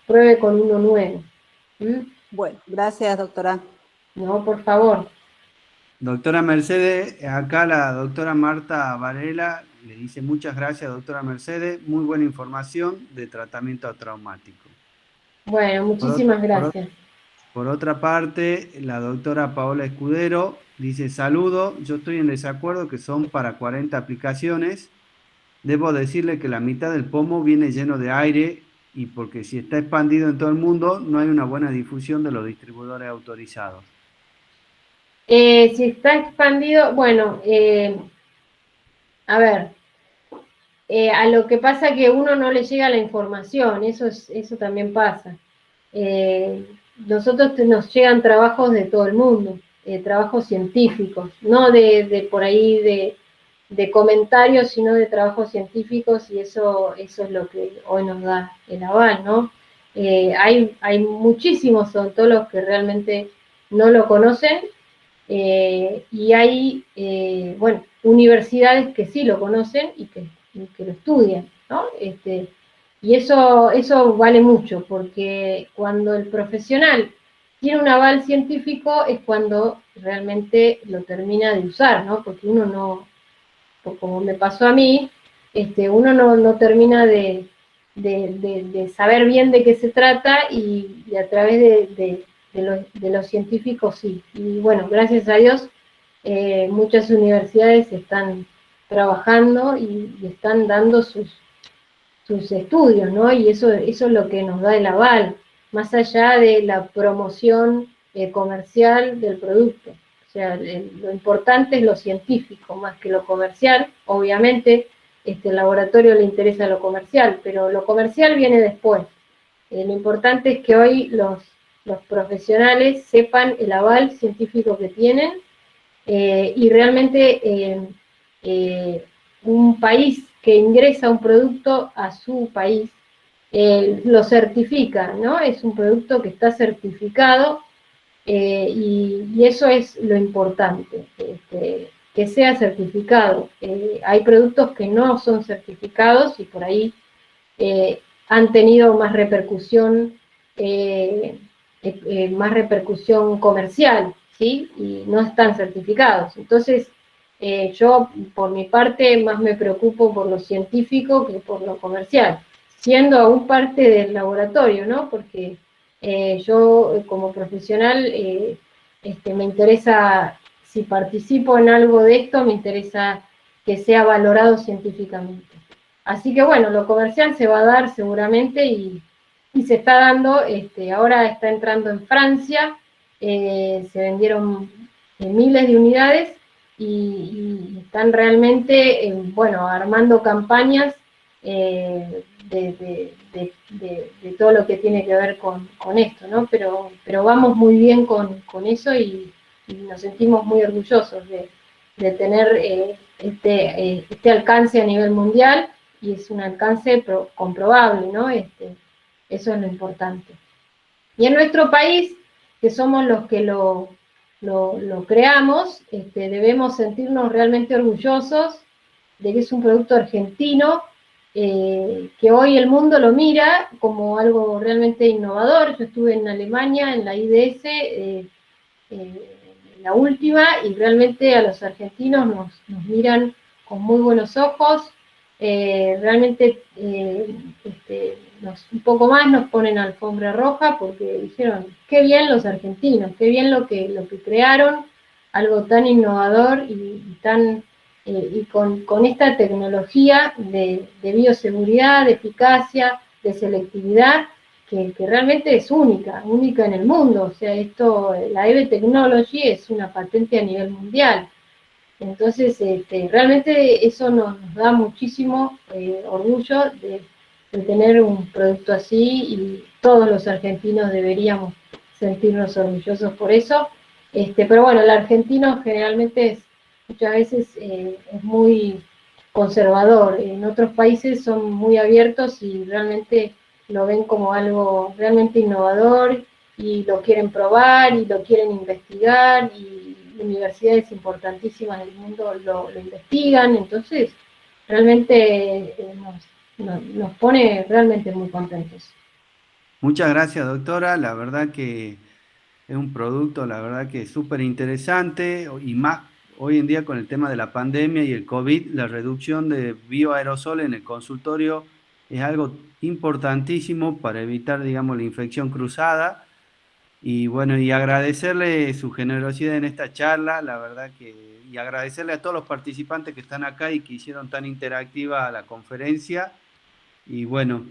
pruebe con uno nuevo. ¿Mm? Bueno, gracias, doctora. No, por favor. Doctora Mercedes, acá la doctora Marta Varela le dice muchas gracias, doctora Mercedes, muy buena información de tratamiento traumático. Bueno, Por, ot- muchísimas por ot- gracias. por otra parte, la doctora Paola Escudero dice, saludo, yo estoy en desacuerdo que son para 40 aplicaciones. Debo decirle que la mitad del pomo viene lleno de aire y porque si está expandido en todo el mundo, no hay una buena difusión de los distribuidores autorizados. Si está expandido, bueno, a ver, a lo que pasa que uno no le llega la información, eso también pasa. Nosotros nos llegan trabajos de todo el mundo, trabajos científicos, no de por ahí de comentarios, sino de trabajos científicos, y eso es lo que hoy nos da el aval, ¿no? Hay muchísimos odontólogos que realmente no lo conocen, y hay, bueno, universidades que sí lo conocen y que lo estudian, ¿no? Y eso vale mucho, porque cuando el profesional tiene un aval científico es cuando realmente lo termina de usar, ¿no? Porque uno no, como me pasó a mí, uno no termina de saber bien de qué se trata, y a través de los científicos sí. Y bueno, gracias a Dios, muchas universidades están trabajando y están dando sus estudios, ¿no? Y eso es lo que nos da el aval, más allá de la promoción comercial del producto. O sea, lo importante es lo científico más que lo comercial. Obviamente, el laboratorio le interesa lo comercial, pero lo comercial viene después. Lo importante es que hoy los profesionales sepan el aval científico que tienen, y realmente un país que ingresa un producto a su país lo certifica, ¿no? Es un producto que está certificado, y eso es lo importante, que sea certificado. Hay productos que no son certificados y por ahí han tenido más repercusión comercial, ¿sí? Y no están certificados. Entonces, yo, por mi parte, más me preocupo por lo científico que por lo comercial, siendo aún parte del laboratorio, ¿no? Porque yo, como profesional, me interesa, si participo en algo de esto, me interesa que sea valorado científicamente. Así que bueno, lo comercial se va a dar seguramente, y se está dando, ahora está entrando en Francia, se vendieron miles de unidades, y están realmente, bueno, armando campañas de todo lo que tiene que ver con esto, ¿no? Pero vamos muy bien con eso, y nos sentimos muy orgullosos de tener este alcance a nivel mundial, y es un alcance comprobable, ¿no? Eso es lo importante. Y en nuestro país, que somos los que lo creamos, debemos sentirnos realmente orgullosos de que es un producto argentino, que hoy el mundo lo mira como algo realmente innovador. Yo estuve en Alemania, en la IDS, la última, y realmente a los argentinos nos miran con muy buenos ojos. Realmente un poco más nos ponen alfombra roja, porque dijeron, qué bien los argentinos, qué bien lo que crearon, algo tan innovador y con esta tecnología de bioseguridad, de eficacia, de selectividad, que realmente es única en el mundo. O sea, la EVE Technology es una patente a nivel mundial. Entonces, realmente eso nos da muchísimo orgullo de tener un producto así y todos los argentinos deberíamos sentirnos orgullosos por eso. Pero bueno, el argentino generalmente muchas veces es muy conservador. En otros países son muy abiertos y realmente lo ven como algo realmente innovador y lo quieren probar y lo quieren investigar y universidades importantísimas del mundo lo investigan, entonces realmente nos pone realmente muy contentos. Muchas gracias, doctora. La verdad que es un producto, la verdad que es súper interesante y más hoy en día con el tema de la pandemia y el COVID, la reducción de bioaerosoles en el consultorio es algo importantísimo para evitar, digamos, la infección cruzada. Y bueno, y agradecerle su generosidad en esta charla, la verdad que, y agradecerle a todos los participantes que están acá y que hicieron tan interactiva la conferencia. Y bueno,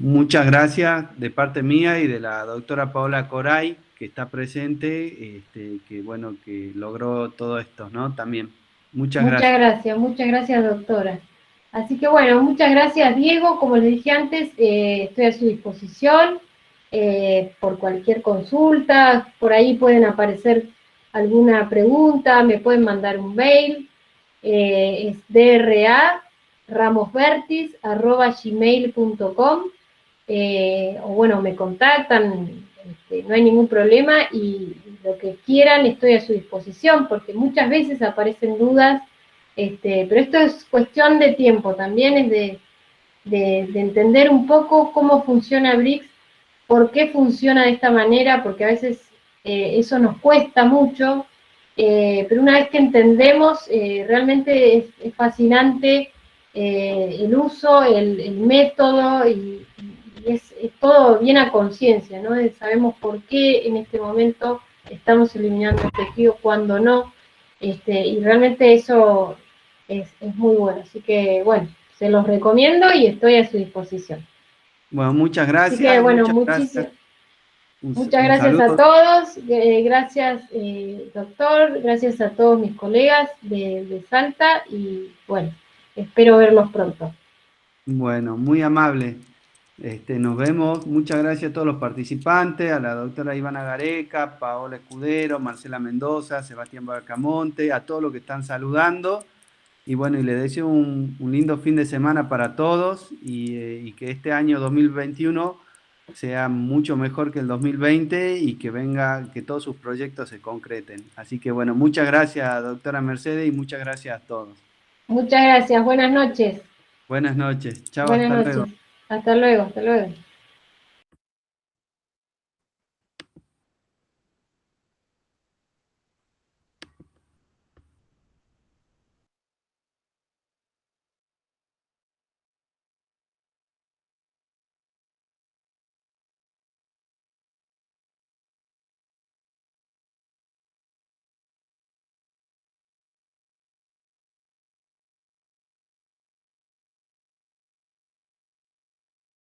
muchas gracias de parte mía y de la doctora Paola Coray, que está presente, que bueno, que logró todo esto, ¿no? También. Muchas gracias. Muchas gracias doctora. Así que bueno, muchas gracias Diego, como les dije antes, estoy a su disposición por cualquier consulta, por ahí pueden aparecer alguna pregunta, me pueden mandar un mail, es dra.ramosvertis@gmail.com o bueno, me contactan, no hay ningún problema y lo que quieran estoy a su disposición porque muchas veces aparecen dudas, pero esto es cuestión de tiempo, también es de entender un poco cómo funciona BRICS, por qué funciona de esta manera, porque a veces eso nos cuesta mucho, pero una vez que entendemos, realmente es fascinante el uso, el método, y es todo bien a conciencia, ¿no? Sabemos por qué en este momento estamos eliminando el tejido, cuando no, y realmente eso es muy bueno. Así que, bueno, se los recomiendo y estoy a su disposición. Bueno, muchas Así que, gracias, bueno, muchas gracias. muchas Un gracias a saludo. todos, gracias doctor, gracias a todos mis colegas de Salta y bueno, espero verlos pronto. Bueno, muy amable. Nos vemos. Muchas gracias a todos los participantes, a la doctora Ivana Gareca, Paola Escudero, Marcela Mendoza, Sebastián Barcamonte, a todos los que están saludando. Y bueno, y les deseo un lindo fin de semana para todos y que este año 2021 sea mucho mejor que el 2020 y que venga, que todos sus proyectos se concreten. Así que bueno, muchas gracias, doctora Mercedes, y muchas gracias a todos. Muchas gracias, buenas noches. Buenas noches. Chao, Buenas hasta luego. noches. Hasta luego, hasta luego.